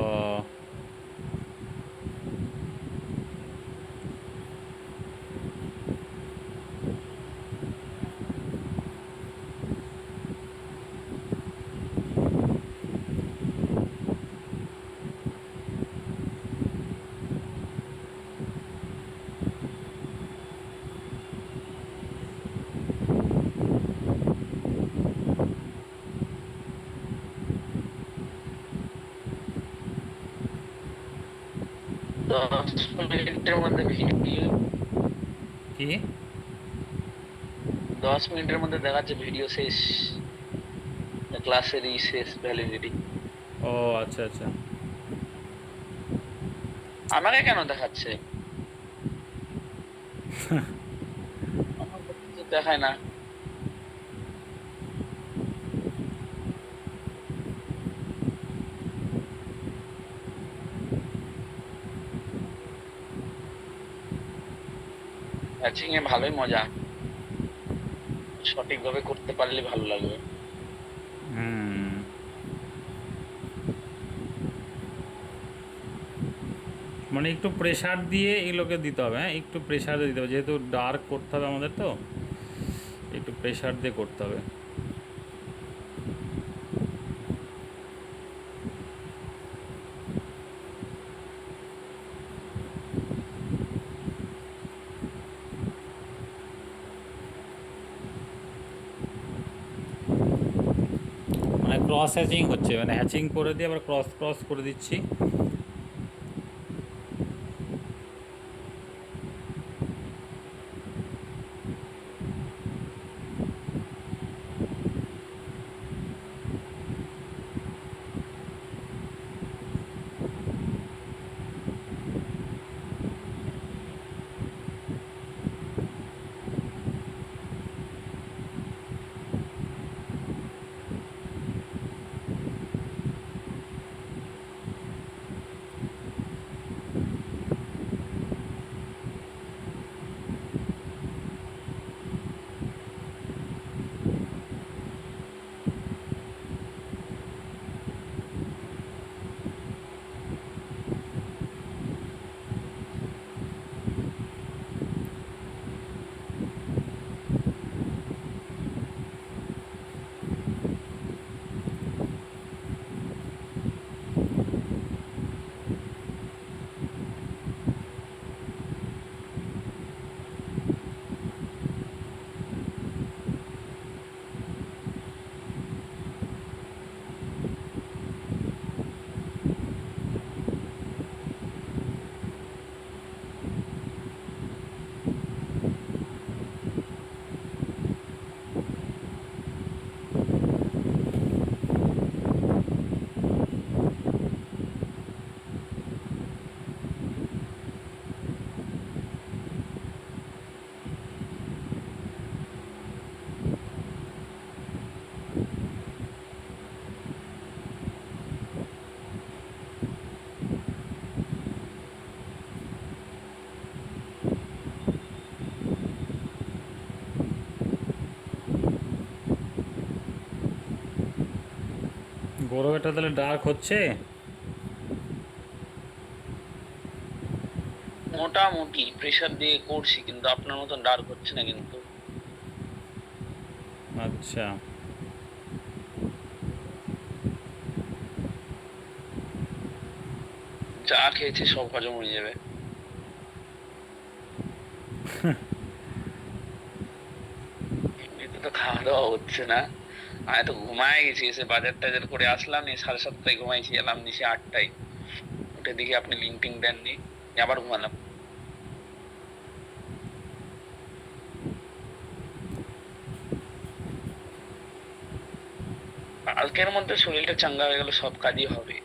দশ মিনিটের মধ্যে ভিডিও, কি? 10 মিনিটের মধ্যে দেখাচ্ছে ভিডিও শেষ, ক্লাসের শেষ ভ্যালিডিটি। ও আচ্ছা আচ্ছা। আমাকে কেন দেখাচ্ছে? আমার তো কিছু দেখায় না। ম্যাচিং এ ভালোই মজা, সঠিকভাবে করতে পারলে ভালো লাগবে। হুম, মানে একটু প্রেশার দিয়ে এগুলোকে দিতে হবে, হ্যাঁ একটু প্রেশার দিয়ে দিতে হবে, যেহেতু ডার্ক করতে হবে আমাদের, তো একটু প্রেশার দিয়ে করতে হবে। মানে ক্রস হ্যাচিং হচ্ছে, মানে হ্যাচিং করে দিয়ে আবার ক্রস ক্রস করে দিচ্ছি। গৌরবেরটা তাহলে ডার্ক হচ্ছে। মোটামুটি প্রেসার দিয়ে করছি, কিন্তু আপনার মতন ডার্ক হচ্ছে না কিন্তু। আচ্ছা, যা খেয়েছি সব হজম হয়ে যাবে। এমনিতে তো খাওয়া দাওয়া হচ্ছে না। আমি তো ঘুমায় গেছি, এসে বাজার টাজার করে আসলাম, এই 7:30টায় ঘুমাইছি, এলাম দিছি 8টায়। উঠে দেখি আপনি লিঙ্ক টিং দেননি, আবার ঘুমালাম। কালকের মধ্যে শরীরটা চাঙ্গা হয়ে গেল, সব কাজই হবে।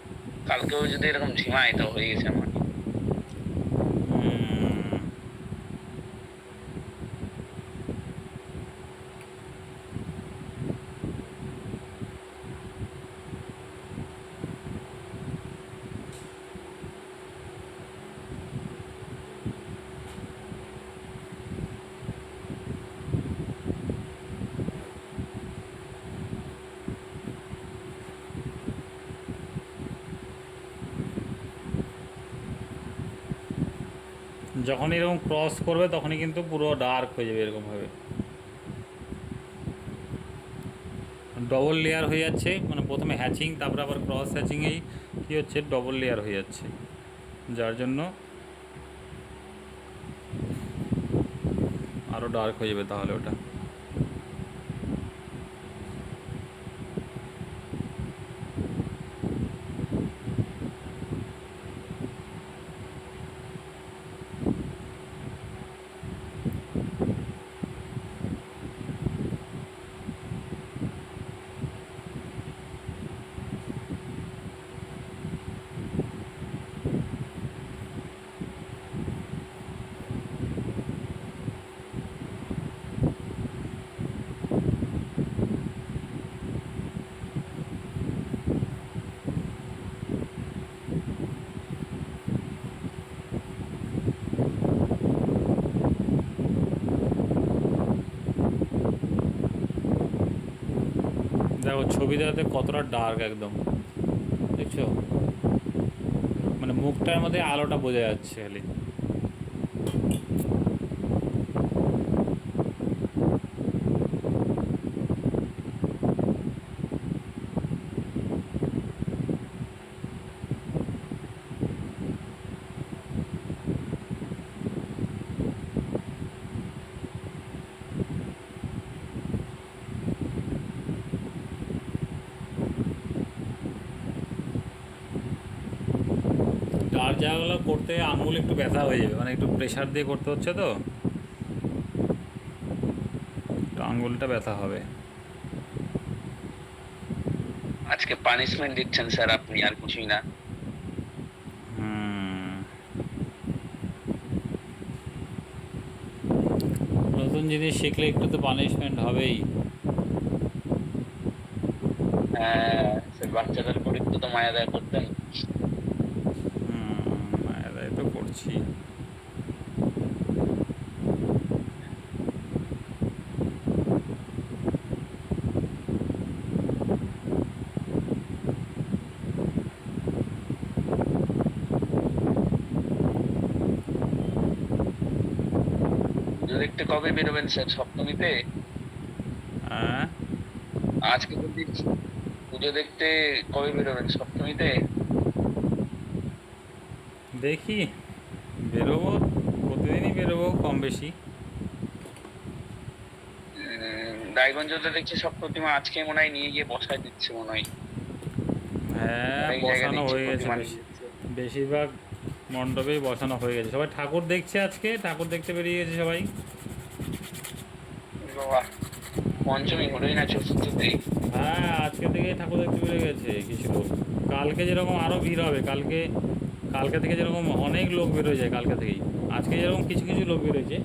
কালকেও যদি এরকম ঝিমাই তো হয়ে গেছে আমার। উম, যখন এরকম ক্রস করবে তখনই কিন্তু পুরো ডার্ক হয়ে যাবে এরকম ভাবে, ডবল লেয়ার হয়ে যাচ্ছে। মানে প্রথমে হ্যাচিং, তারপরে আবার ক্রস হ্যাচিংয়েই কী হচ্ছে, ডবল লেয়ার হয়ে যাচ্ছে, যার জন্য আরও ডার্ক হয়ে যাবে তাহলে ওটা। দেখো ছবিটাতে কতটা ডার্ক একদম, দেখছো? মানে মুখটার মধ্যে আলোটা বোঝা যাচ্ছে খালি। ডার্ক জায়গাগুলো করতে আঙুল একটু ব্যথা হয়ে যাবে, মানে একটু প্রেশার দিয়ে করতে হচ্ছে তো, একটু আঙুলটা ব্যথা হবে। আজকে পানিশমেন্ট দিচ্ছেন স্যার আপনি, আর কিছুই না। হুম, নতুন জিনিস শিখলে একটু তো পানিশমেন্ট হবেই। হ্যাঁ, স্যার বাচ্চাদের করে একটু তো মায়া দয়া করতেন। এটাই তো করছি। পুজো দেখতে কবে বেরোবেন স্যার, সপ্তমীতে? হ্যাঁ, আজকে যদি পুজো দেখতে কবে বেরোবেন, সপ্তমীতে? দেখি, বেরোবো, প্রতিদিনই বেরোবো কম বেশি। রায়গঞ্জতে দেখছি সব প্রতিমা আজকে মনে হয় নিয়ে গিয়ে বসায় দিচ্ছে মনে হয়। হ্যাঁ, অনেক জায়গায় বসানো দেখছি হয়ে গেছে, প্রতিমা নিয়ে যাচ্ছে। বেশিরভাগ মণ্ডপেই বসানো হয়ে গেছে। সবাই ঠাকুর দেখছে, আজকে ঠাকুর দেখতে বেরিয়ে গেছে সবাই। বাবা, পঞ্চমী হলোই না চতুর্থতেই। হ্যাঁ, আজকে থেকে ঠাকুর দেখতে বেরিয়ে গেছে কিছু লোক। কালকে যেরকম আরও ভিড় হবে, কালকে কালকে থেকে যেরকম অনেক লোক বেরোয় যায় কালকে থেকেই। আজকে যেরকম কিছু কিছু লোক বেরোয়েছে,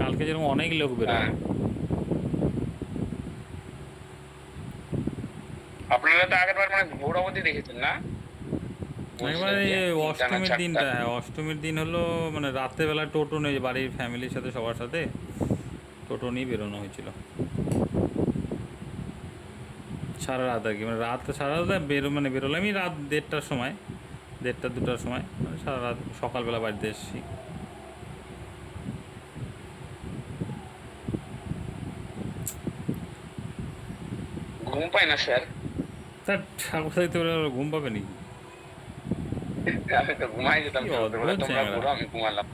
কালকে যেরকম অনেক লোক বেরোয়। হ্যাঁ, আপনারা তো আগের বার মানে ভোরাবতী দেখেছেন না? বলছিলেন একবারে যে তিনটা না অষ্টমীর চারটা। দিনটা, হ্যাঁ অষ্টমীর দিন হলো, মানে রাত্রেবেলা টোটো নিয়ে বাড়ির ফ্যামিলির সাথে সবার সাথে টোটো নিয়ে বেরোনো হয়েছিল। সারা রাত আর কি, মানে রাত সারা রাত মানে বেরোলামই রাত 1:30টার সময়, 1:30-2টার সময়, মানে সারা রাত সকালবেলা বাড়িতে এসেছি। ঘুম পায় না স্যার? তার ঠাকুর দেখতে পেলে আবার ঘুম পাবে নাকি? আমি তো ঘুমাই যেতাম কি ছোটবেলায়, অদ্ভুত তোমরা চ্যাংড়া। পুরো আমি ঘুমালাম।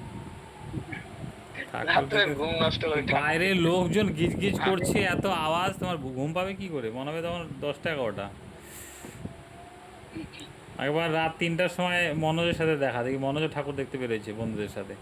ঠাকুর রাত্রে দেখতে ঘুম নষ্ট করে বাইরে লোকজন গিজ গিজ আমি- করছে, এত আওয়াজ, তোমার ঘুম পাবে কি করে? মনে হবে তখন 10টা 11টা। একবার রাত 3টার সময় মনোজের সাথে দেখা, দেখি মনোজ ঠাকুর দেখতে পেরেছে বন্ধুদের সাথে।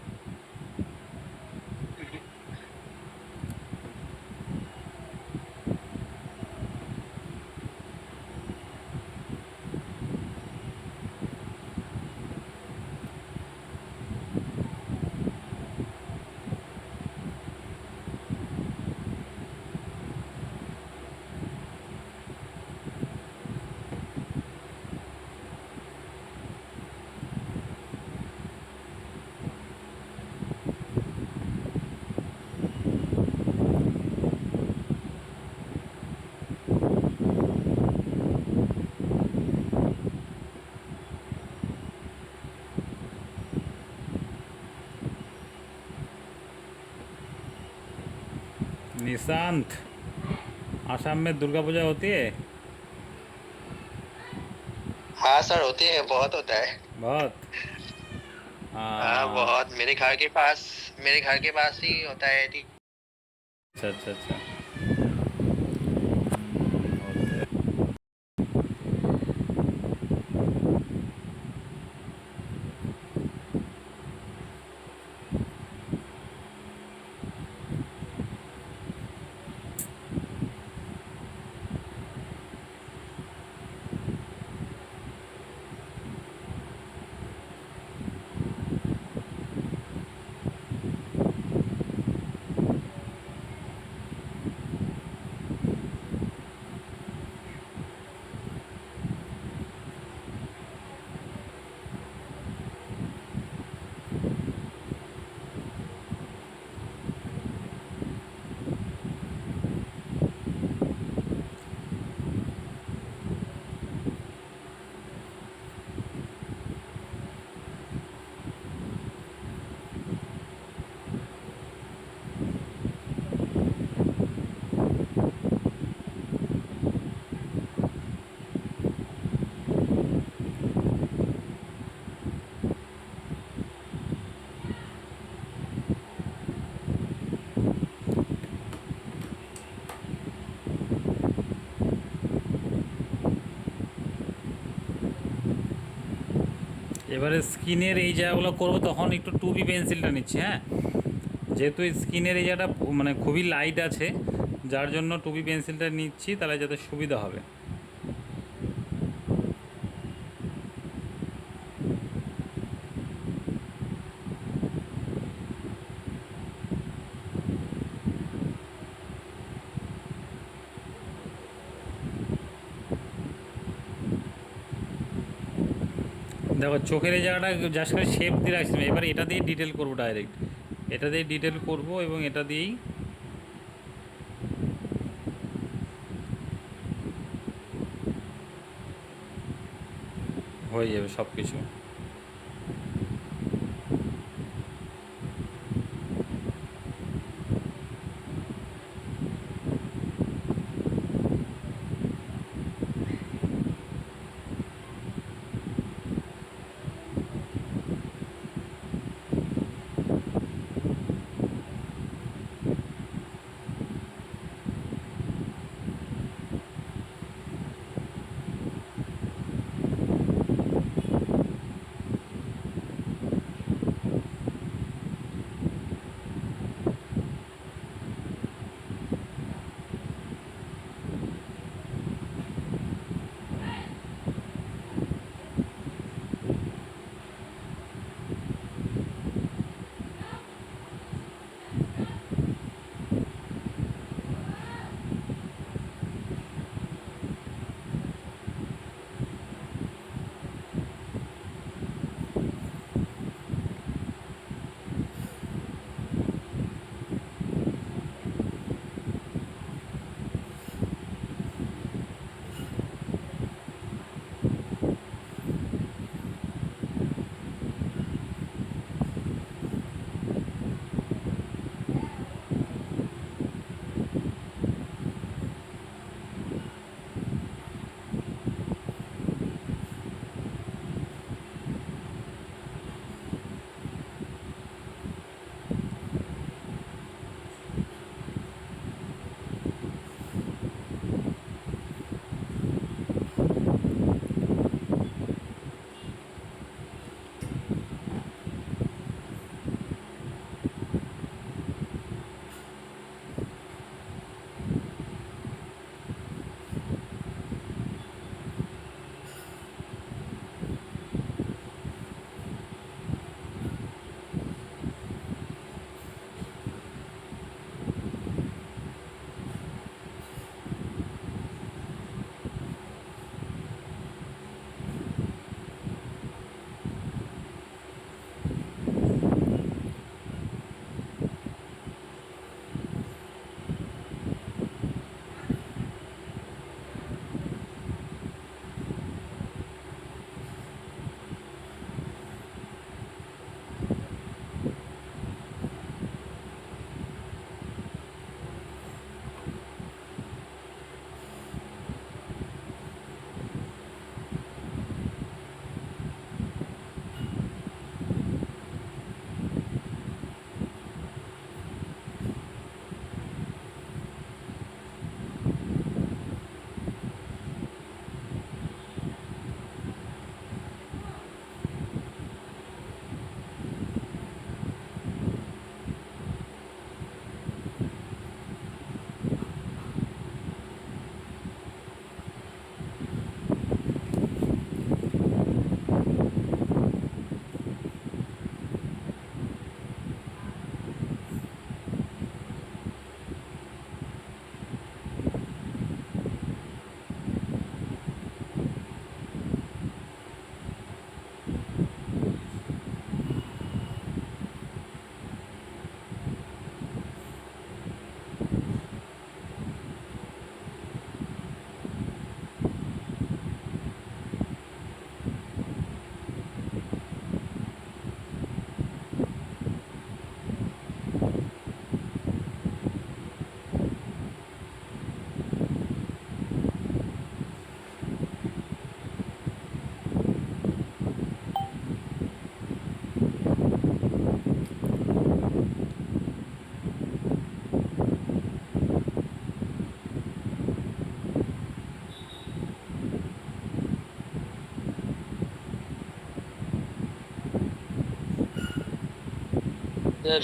निशांत, आसाम में दुर्गा पूजा होती है? हाँ सर, होती है, बहुत होता है। बहुत। हाँ बहुत, मेरे घर के पास ही होता है। ठीक। अच्छा अच्छा अच्छा। এবারে স্কিনের এই জায়গাগুলো করবো, তখন একটু 2B পেন্সিলটা নিচ্ছি। হ্যাঁ, যেহেতু স্কিনের এই জায়গাটা মানে খুবই লাইট আছে, যার জন্য 2B পেন্সিলটা নিচ্ছি, তাহলে যাতে সুবিধা হবে। দেখো চোখের এই জায়গাটা জাস্ট করে শেপ দিয়ে রাখছিলাম, এবার এটা দিয়ে ডিটেল করবো ডাইরেক্ট, এটা দিয়ে ডিটেল করবো এবং এটা দিয়েই হয়ে যাবে সব কিছু।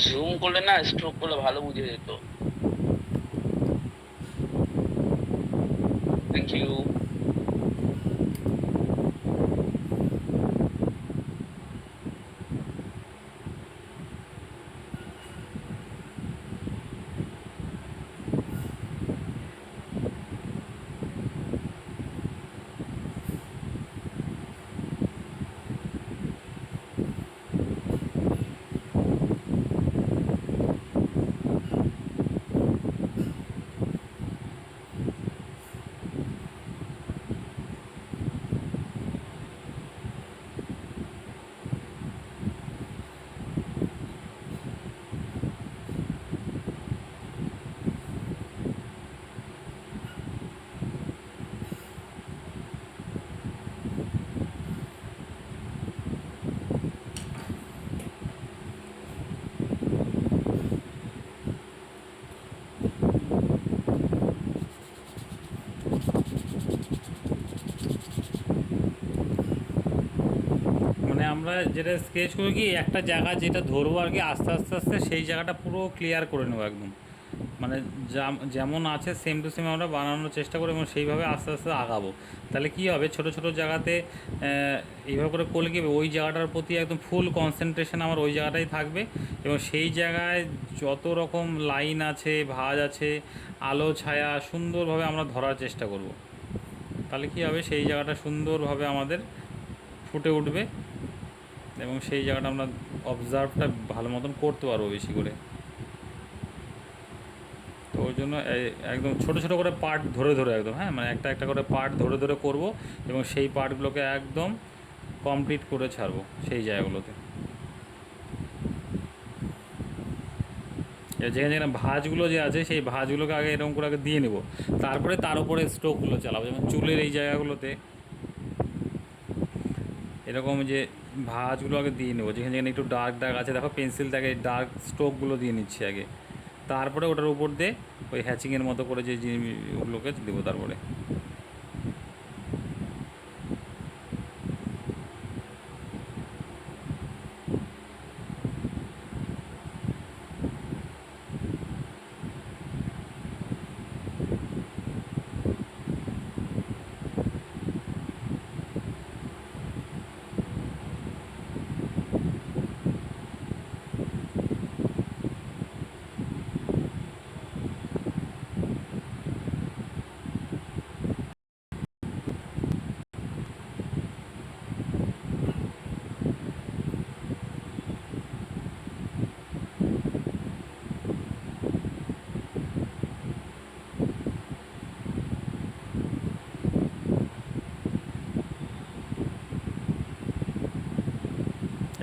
জুম করলে না স্ট্রোক করলে ভালো বুঝে যেত। Thank you. মানে আমরা যেটা স্কেচ করি কি একটা জায়গা যেটা ধরবো আর কি, আস্তে আস্তে আস্তে সেই জায়গাটা পুরো ক্লিয়ার করে নেবো একদম, মানে যেমন আছে সেম টু সেম আমরা বানানোর চেষ্টা করি এবং সেইভাবে আস্তে আস্তে আগাবো। তাহলে কী হবে, ছোট ছোট জায়গাতে এইভাবে করে করলে কী হবে, ওই জায়গাটার প্রতি একদম ফুল কনসেন্ট্রেশন আমার ওই জায়গাটাই থাকবে এবং সেই জায়গায় যত রকম লাইন আছে, ভাঁজ আছে, আলো ছায়া সুন্দরভাবে আমরা ধরার চেষ্টা করব। তাহলে কী হবে, সেই জায়গাটা সুন্দরভাবে আমাদের ফুটে উঠবে এবং সেই জায়গাটা আমরা অবজার্ভটা ভালো মতন করতে পারবো বেশি করে। তো ওই জন্য একদম ছোট ছোট করে পার্ট ধরে ধরে একদম, হ্যাঁ, মানে একটা একটা করে পার্ট ধরে ধরে করব এবং সেই পার্টগুলোকে একদম কমপ্লিট করে ছাড়বো সেই জায়গাগুলোতে। যেখানে যেখানে ভাঁজগুলো যে আছে সেই ভাঁজগুলোকে আগে এরকম করে আগে দিয়ে নেব, তারপরে তার উপরে স্ট্রোকগুলো চালাবো। যেমন চুলের এই জায়গাগুলোতে এরকম যে ভাঁজগুলো আগে দিয়ে নেবো, যেখানে যেখানে একটু ডার্ক ডার্ক আছে দেখো পেন্সিল থেকে ডার্ক স্ট্রোকগুলো দিয়ে নিচ্ছি আগে, তারপরে ওটার উপর দিয়ে ওই হ্যাচিংয়ের মতো করে যে ওগুলোকে দেবো তারপরে।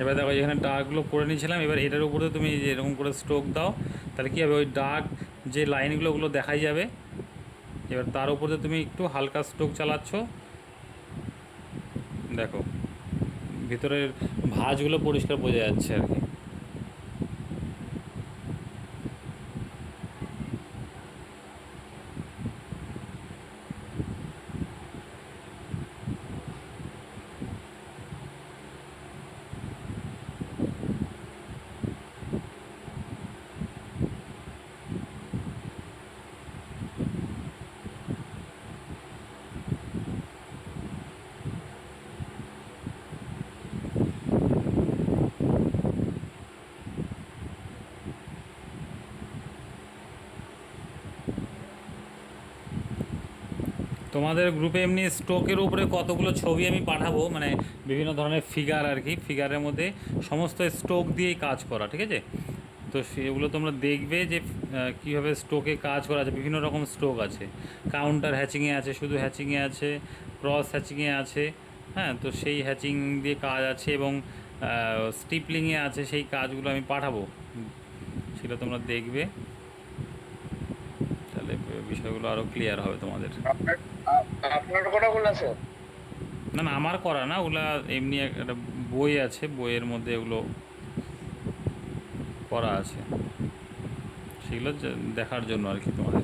এবার দেখো এখানে ডার্কগুলো করে নিয়েছিলাম, এবার এটার উপরে তুমি এরকম করে স্ট্রোক দাও, তাহলে কী হবে, ওই ডার্ক যে লাইনগুলো ওগুলো দেখাই যাবে। এবার তার উপরে তুমি একটু হালকা স্ট্রোক চালাচ্ছ, দেখো ভিতরের ভাঁজগুলো পরিষ্কার বোঝা যাচ্ছে আর কি। তোমাদের গ্রুপে এমনি স্ট্রোকের উপরে কতগুলো ছবি আমি পাঠাবো, মানে বিভিন্ন ধরনের ফিগার আর কি, ফিগারের মধ্যে সমস্ত স্ট্রোক দিয়েই কাজ করা, ঠিক আছে? তো সেগুলো তোমরা দেখবে যে কীভাবে স্ট্রোকে কাজ করা আছে। বিভিন্ন রকম স্ট্রোক আছে, কাউন্টার হ্যাচিংয়ে আছে, শুধু হ্যাচিংয়ে আছে, ক্রস হ্যাচিংয়ে আছে, হ্যাঁ, তো সেই হ্যাচিং দিয়ে কাজ আছে এবং স্টিপলিংয়ে আছে, সেই কাজগুলো আমি পাঠাবো, সেটা তোমরা দেখবে, তাহলে বিষয়গুলো আরও ক্লিয়ার হবে তোমাদের। আপনার কটা গোল আছে? না না, আমার করা না, ওগুলা এমনি একটা বই আছে, বইয়ের মধ্যে এগুলো করা আছে, সেগুলো দেখার জন্য আর কি তোমাদের।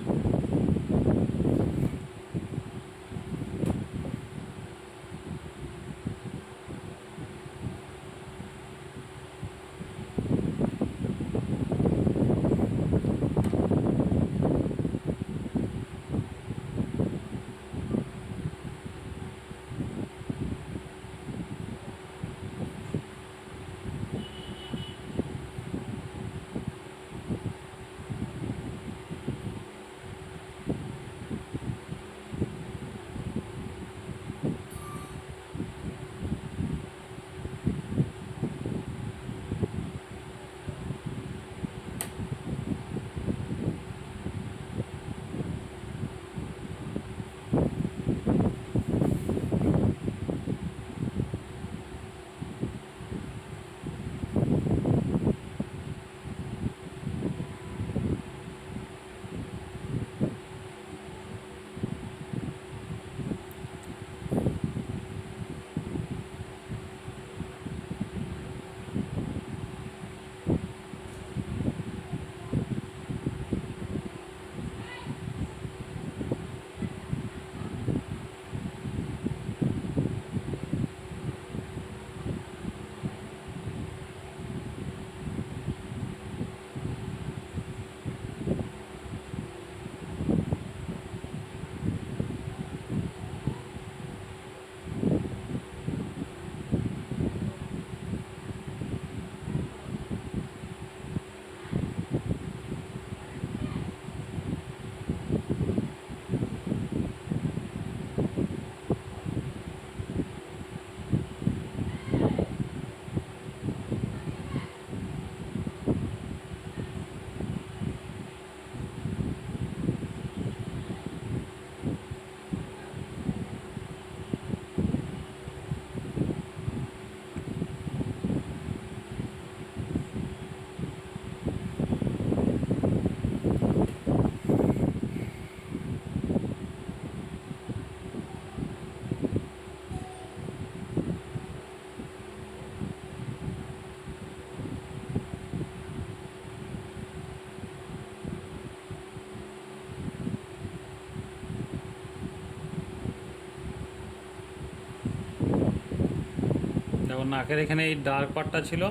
দেখো নাকের এখানে এই ডার্ক পার্টটা ছিল,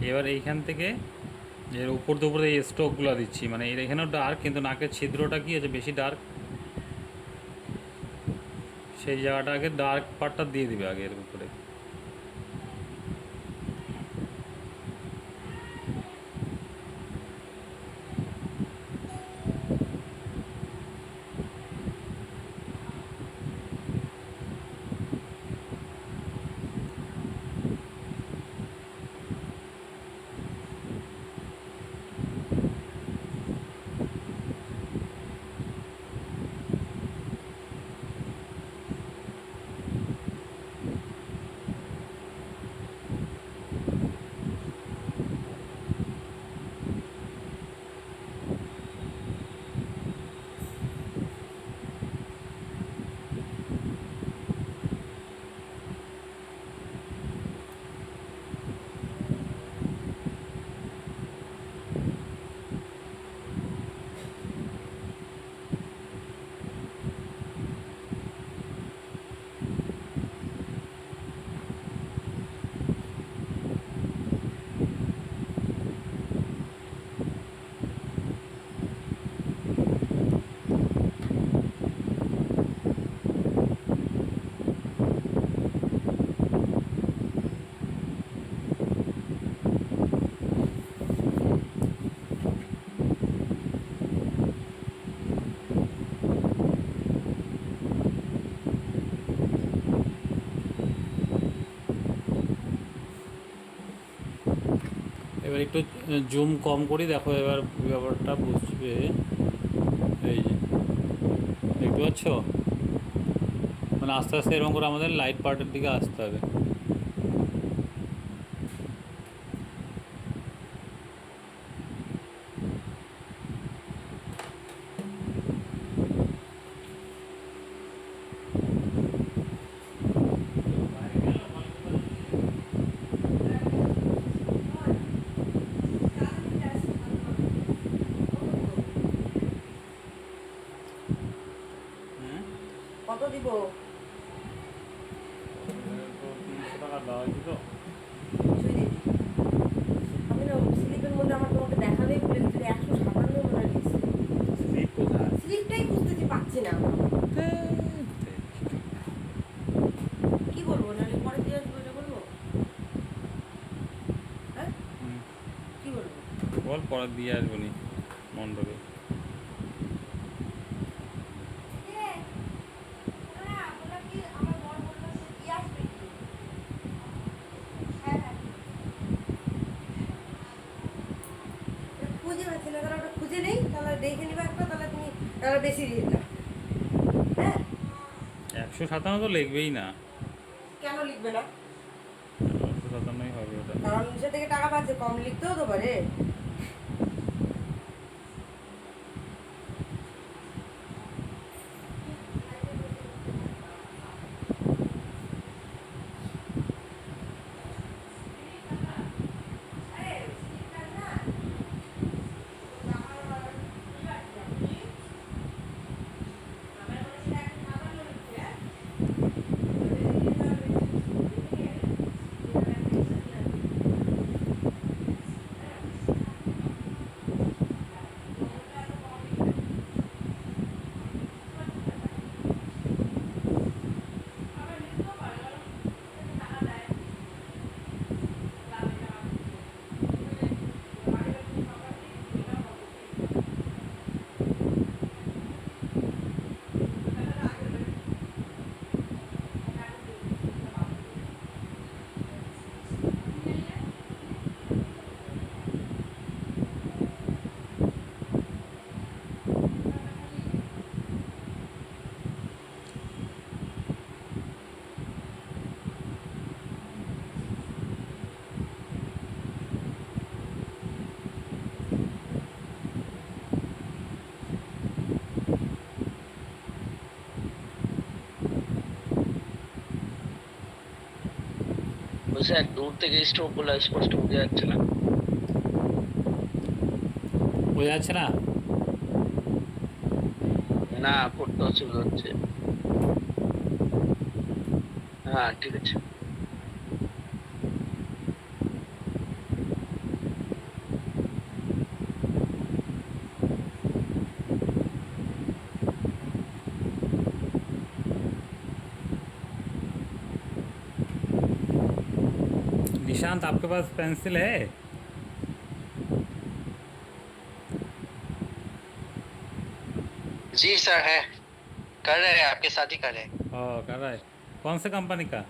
এবার এইখান থেকে এর উপর দিয়ে উপরে এই স্ট্রোকগুলো দিচ্ছি, মানে এর এখানেও ডার্ক কিন্তু নাকের ছিদ্রটা কি আছে বেশি ডার্ক, সেই জায়গাটা আগে ডার্ক পার্টটা দিয়ে দিবে আগে এর উপরে। এবার একটু জুম কম করি, দেখো এবার ব্যাপারটা বুঝবে। এই যে দেখতে পাচ্ছ, মানে আস্তে আস্তে এরকম করে আমাদের লাইট পার্টের দিকে আসতে হবে। কত দিব? 300 টাকা দেওয়া হয়েছিল। কিছুই দিবি? আমি না স্লিপের মধ্যে আমার তোমাকে দেখাবেই ভুলে গেছি, 157 মনে হয় নিয়েছি। স্লিপ কোথায়? স্লিপটাই খুঁজতেছি, পাচ্ছি না। কি বলবো, নাহলে পরে দিয়ে আসবো, এটা বলবো? হ্যাঁ, কি বলবো? বল, পরে দিয়ে আসবো নি মণ্ডপে। খুঁজে পাচ্ছি না, তাহলে ওটা খুঁজে নেই, তাহলে দেখে নিবা একটা, তাহলে তুমি তাহলে বেশি দিয়ে দিলাম। হ্যাঁ, 157 তো লিখবেই না, কেন লিখবে না? 157ই হবে ওটা। কারণ সে থেকে টাকা পাচ্ছে, কম লিখতেও তো পারে। স্যার দূর থেকে স্ট্রোক গুলো স্পষ্ট বোঝা যাচ্ছে না। বোঝা যাচ্ছে না? না, করতে অসুবিধা হচ্ছে। হ্যাঁ, ঠিক আছে। ईशांत आपके पास पेंसिल है? जी सर है, कर रहे हैं, आपके साथ ही कर रहे हैं। कर रहा है। कौन से कंपनी का?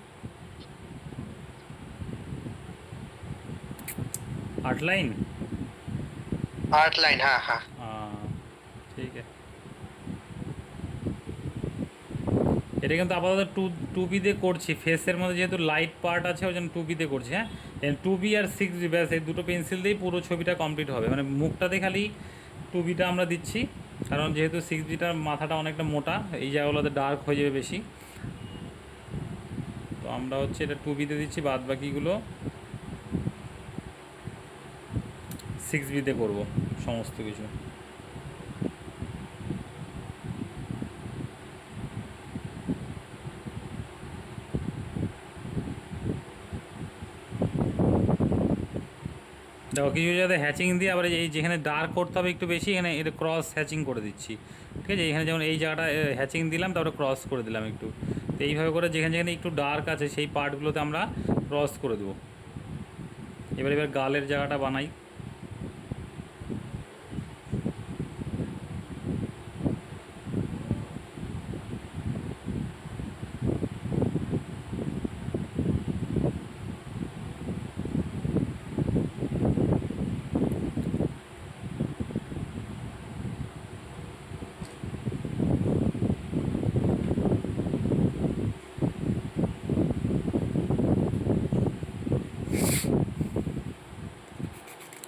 आर्टलाइन। आर्ट लाइन, हाँ हाँ। हाँ ঠিক আছে। এটা কিন্তু আপাতত টু বিতে করছি, ফেসের মধ্যে যেহেতু লাইট পার্ট আছে ওই জন্য টু বিতে করছি। হ্যাঁ, টু বি আর সিক্স বি, ব্যাস এই দুটো পেন্সিল দিয়েই পুরো ছবিটা কমপ্লিট হবে। মানে মুখটাতে খালি টু বিটা আমরা দিচ্ছি, কারণ যেহেতু সিক্স বিটার মাথাটা অনেকটা মোটা, এই জায়গাগুলোতে ডার্ক হয়ে যাবে বেশি। তো আমরা হচ্ছে এটা টু বিতে দিচ্ছি, বাদ বাকিগুলো সিক্স বিতে করবো সমস্ত কিছু। দেখো কিছু যাতে হ্যাচিং দিয়ে আবার এই যেখানে ডার্ক করতে হবে একটু বেশি, এখানে এটা ক্রস হ্যাচিং করে দিচ্ছি। ঠিক আছে, এখানে যেমন এই জায়গাটা হ্যাচিং দিলাম, তারপরে ক্রস করে দিলাম একটু। তো এইভাবে করে যেখানে যেখানে একটু ডার্ক আছে সেই পার্টগুলোতে আমরা ক্রস করে দেবো। এবার গালের জায়গাটা বানাই।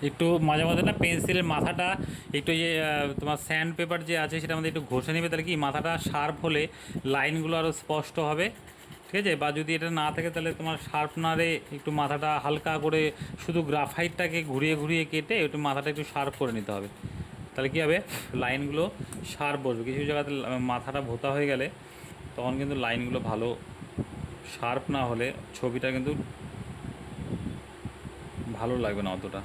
একটু মাঝে মাঝে না পেন্সিলের মাথাটা একটু যে তোমার স্যান্ড পেপার যে আছে সেটা আমাদের একটু ঘষে নেবে, তাহলে কি মাথাটা শার্প হলে লাইনগুলো আরও স্পষ্ট হবে। ঠিক আছে, বা যদি এটা না থাকে তাহলে তোমার শার্পনারে একটু মাথাটা হালকা করে শুধু গ্রাফাইটটাকে ঘুরিয়ে ঘুরিয়ে কেটে একটু মাথাটা একটু শার্প করে নিতে হবে। তাহলে কী হবে, লাইনগুলো শার্প বসবে। কিছু জায়গাতে মাথাটা ভোতা হয়ে গেলে তখন কিন্তু লাইনগুলো ভালো শার্প না হলে ছবিটা কিন্তু ভালো লাগবে না অতটা।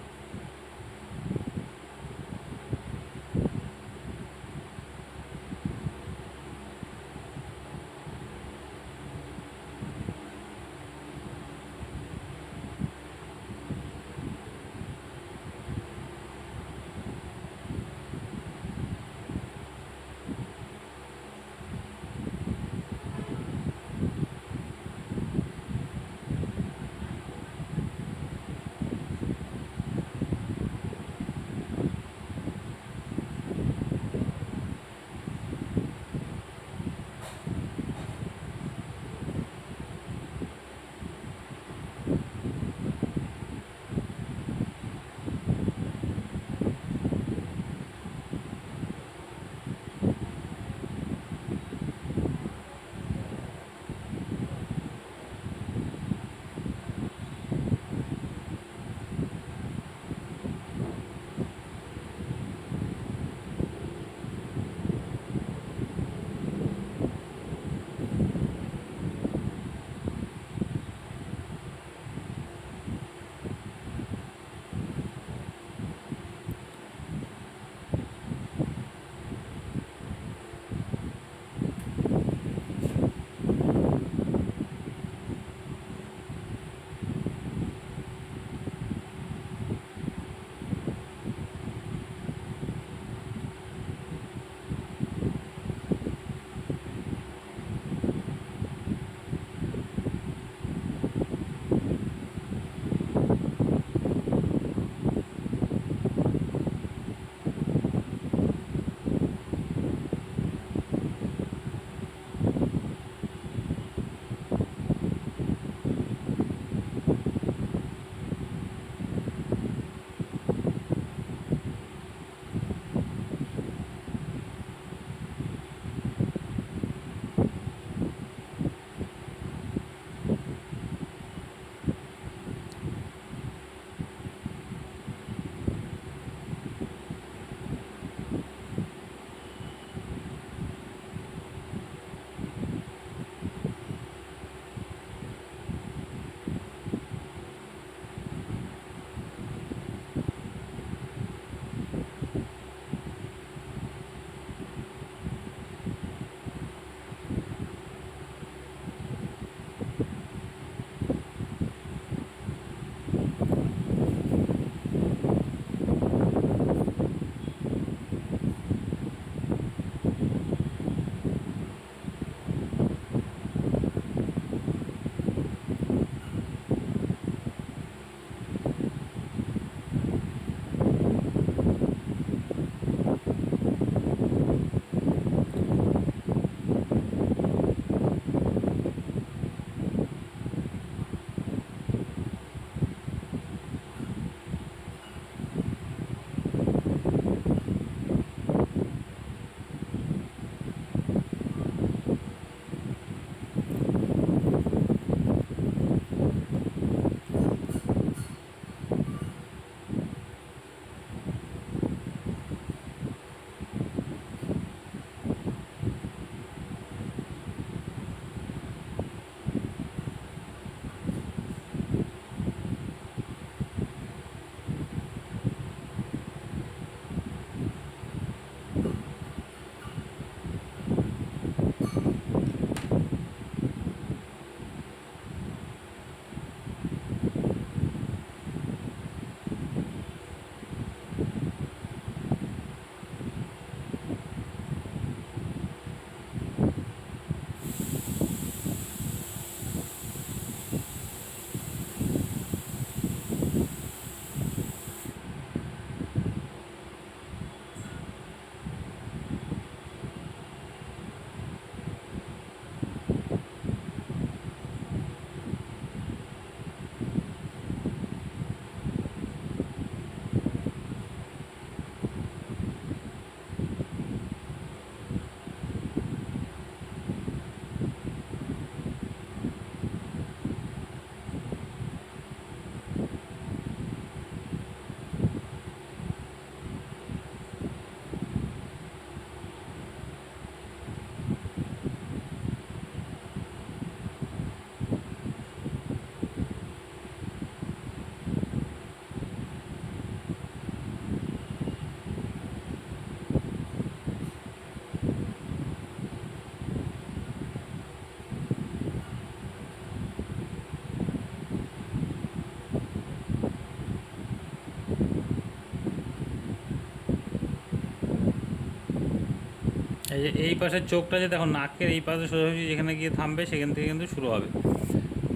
এই যে এই পাশের চোখটা যে দেখো নাকের এই পাশে সোজাসুজি যেখানে গিয়ে থামবে সেখান থেকে কিন্তু শুরু হবে,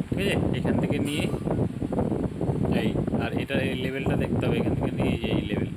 ঠিক আছে? এখান থেকে নিয়ে এই, আর এটা এই লেভেলটা দেখতে হবে, এখান থেকে নিয়ে এই লেভেল।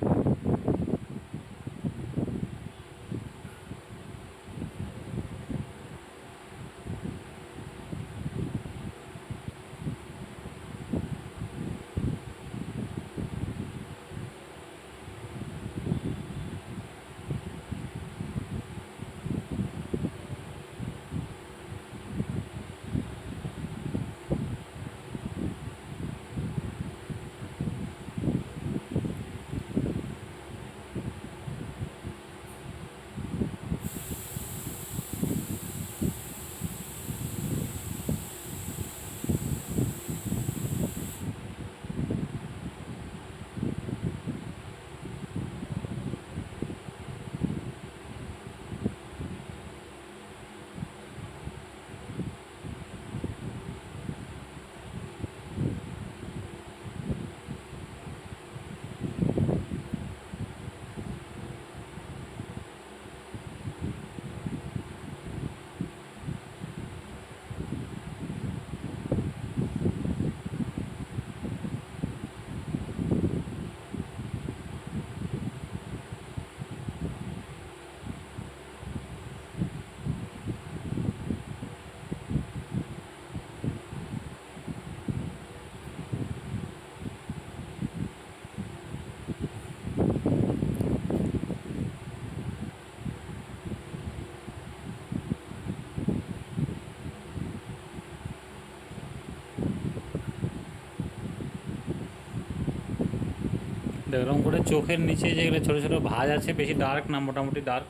এরকম করে চোখের নিচে যেগুলো ছোটো ছোটো ভাঁজ আছে, বেশি ডার্ক না, মোটামুটি ডার্ক,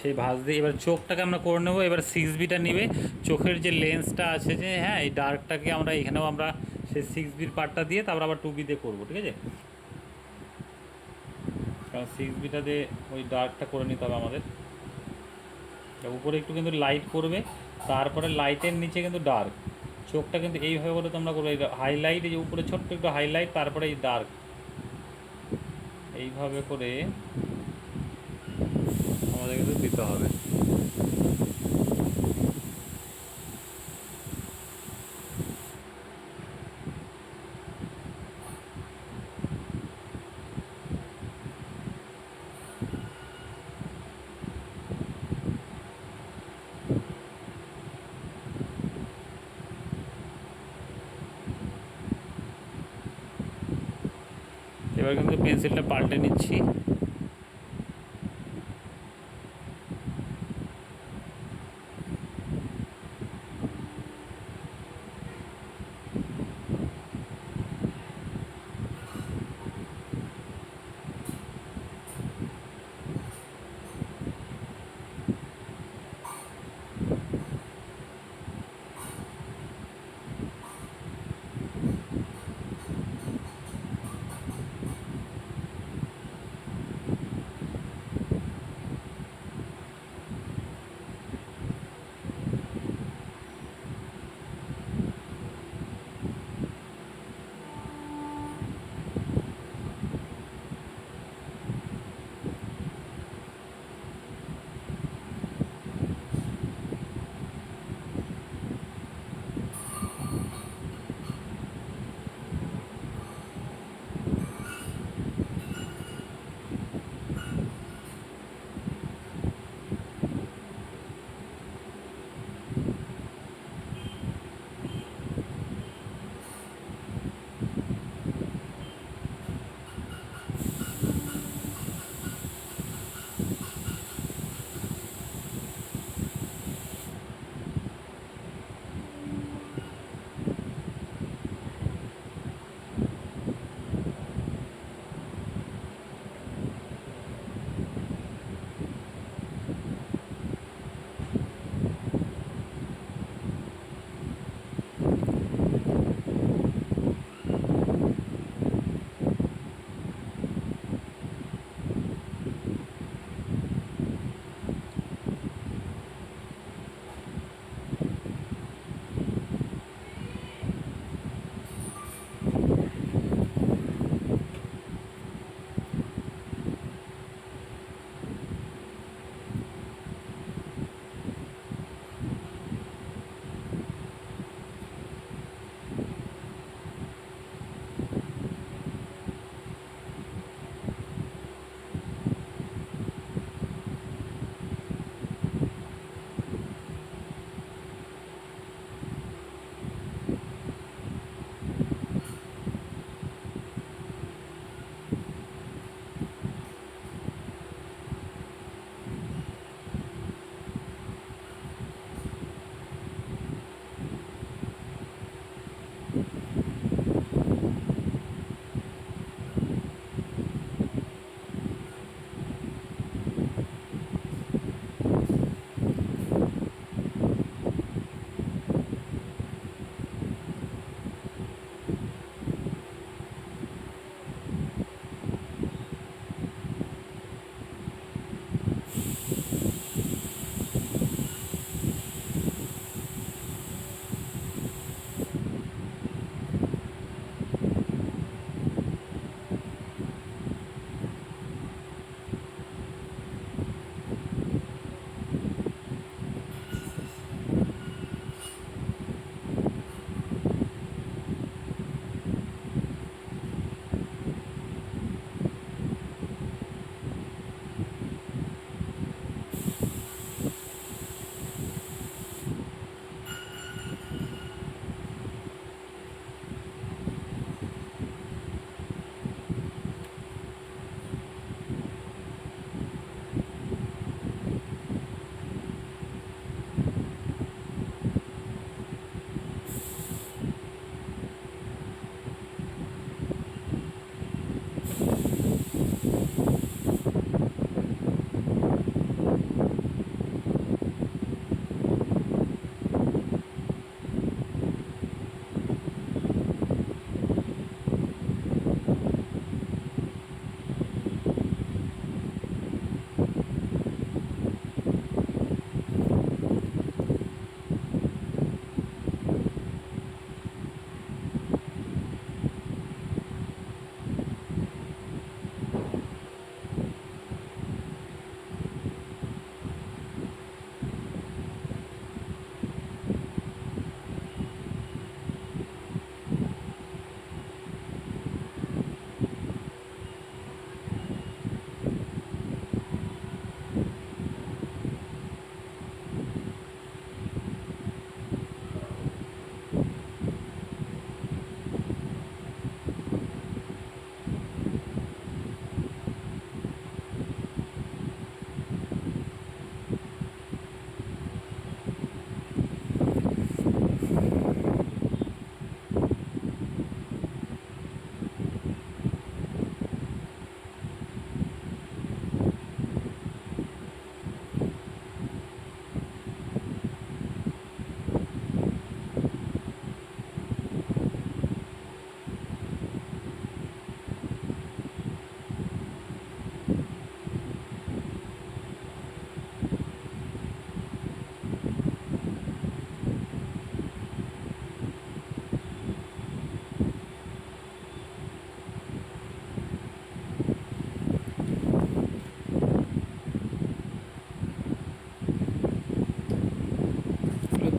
সেই ভাঁজ দিয়ে এবার চোখটাকে আমরা করে নেবো। এবার 6B নিবে, চোখের যে লেন্সটা আছে যে, হ্যাঁ, এই ডার্কটাকে আমরা এখানেও আমরা সেই 6Bর পার্টটা দিয়ে তারপর আবার 2B দিয়ে করবো, ঠিক আছে? কারণ 6Bটা দিয়ে ওই ডার্কটা করে নিতে হবে আমাদের। উপরে একটু কিন্তু লাইট করবে, তারপরে লাইটের নিচে কিন্তু ডার্ক। চোখটা কিন্তু এইভাবে করে তোমরা করবে, হাইলাইট, এই যে উপরে ছোট্ট একটু হাইলাইট, তারপরে এই ডার্ক, এইভাবে করে আমাদের কিন্তু দিতে হবে। এবার কিন্তু পেন্সিলটা পাল্টে নিচ্ছি।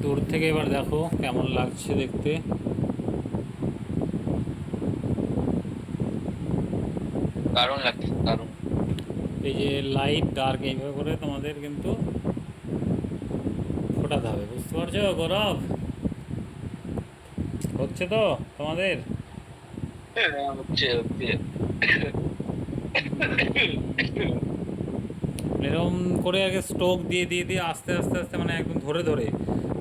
দূর থেকে এবার দেখো কেমন লাগছে দেখতে। দারুণ লাগছে, দারুণ। এই যে লাইট ডার্ক এইভাবে করে তোমাদের কিন্তু ফোটাতে হবে, বুঝতে পারছো গৌরব? হচ্ছে তো তোমাদের? হচ্ছে হচ্ছে। এরকম করে আগে স্ট্রোক দিয়ে দিয়ে দিয়ে আস্তে আস্তে আস্তে মানে একদম ধরে ধরে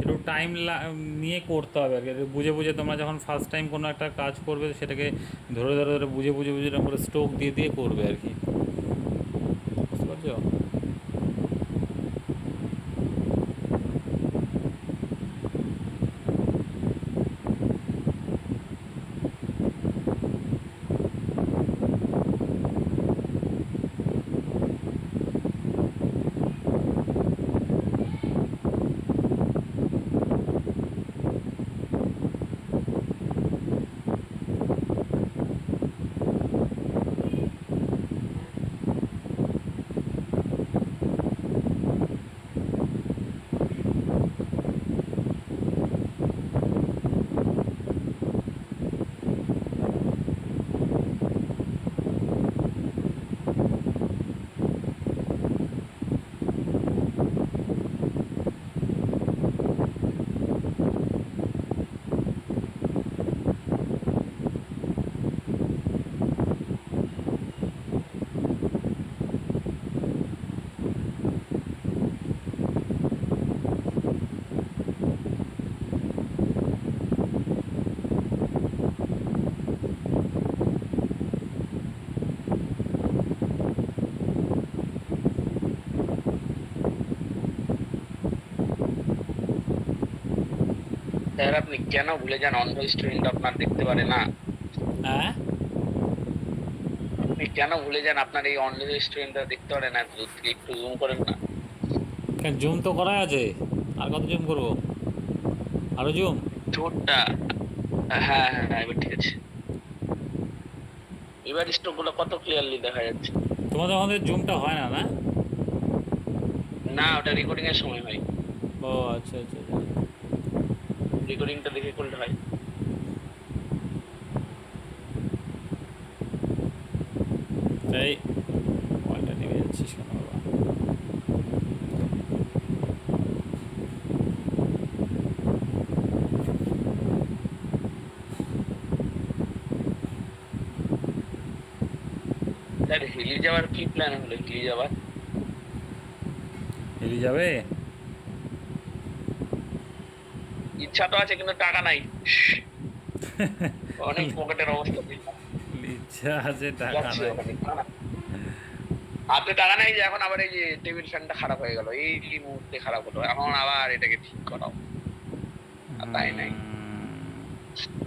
একটু টাইম নিয়ে করতে হবে আর কি। বুঝে বুঝে তোমরা যখন ফার্স্ট টাইম কোনো একটা কাজ করবে সেটাকে ধরে ধরে ধরে বুঝে বুঝে বুঝে এরকম করে স্ট্রোক দিয়ে দিয়ে করবে আর কি, বুঝতে পারছো? স্যার আপনি কেন ভুলে যান অন্ধ স্টুডেন্ট আপনার দেখতে পারে না? হ্যাঁ, আপনি কেন ভুলে যান আপনার এই অন্ধ স্টুডেন্টরা দেখতে পারে না? দূর থেকে একটু জুম করেন না। কেন জুম তো করা আছে, আর কত জুম করবো, আরো জুম? ঠোঁটটা, হ্যাঁ হ্যাঁ হ্যাঁ, এবার ঠিক আছে। এবার স্ট্রোক গুলো কত ক্লিয়ারলি দেখা যাচ্ছে। তোমাদের আমাদের জুমটা হয় না, না? না, ওটা রেকর্ডিং এর সময় হয়। ও আচ্ছা আচ্ছা আচ্ছা। রেকর্ডিংটা দেখে করলে হয়। এই মোবাইলটা নিয়ে যাচ্ছিস কেন বাবা? স্যার হিলি যাওয়ার কি প্ল্যান হলো? হিলি যাওয়ার হেলি যাবে? ইচ্ছা তো আছে কিন্তু টাকা নাই। অনেক পকেটের অবস্থা দেখলাম। ইচ্ছা আছে, টাকা যাচ্ছি নাই। ওখানে, টাকা নাই। হাতে টাকা নাই যে এখন আবার এই যে টেবিল ফ্যানটা খারাপ হয়ে গেল, এই মুহূর্তে খারাপ হলো, এখন আবার এটাকে ঠিক করাও, আর তাই নাই। হুম।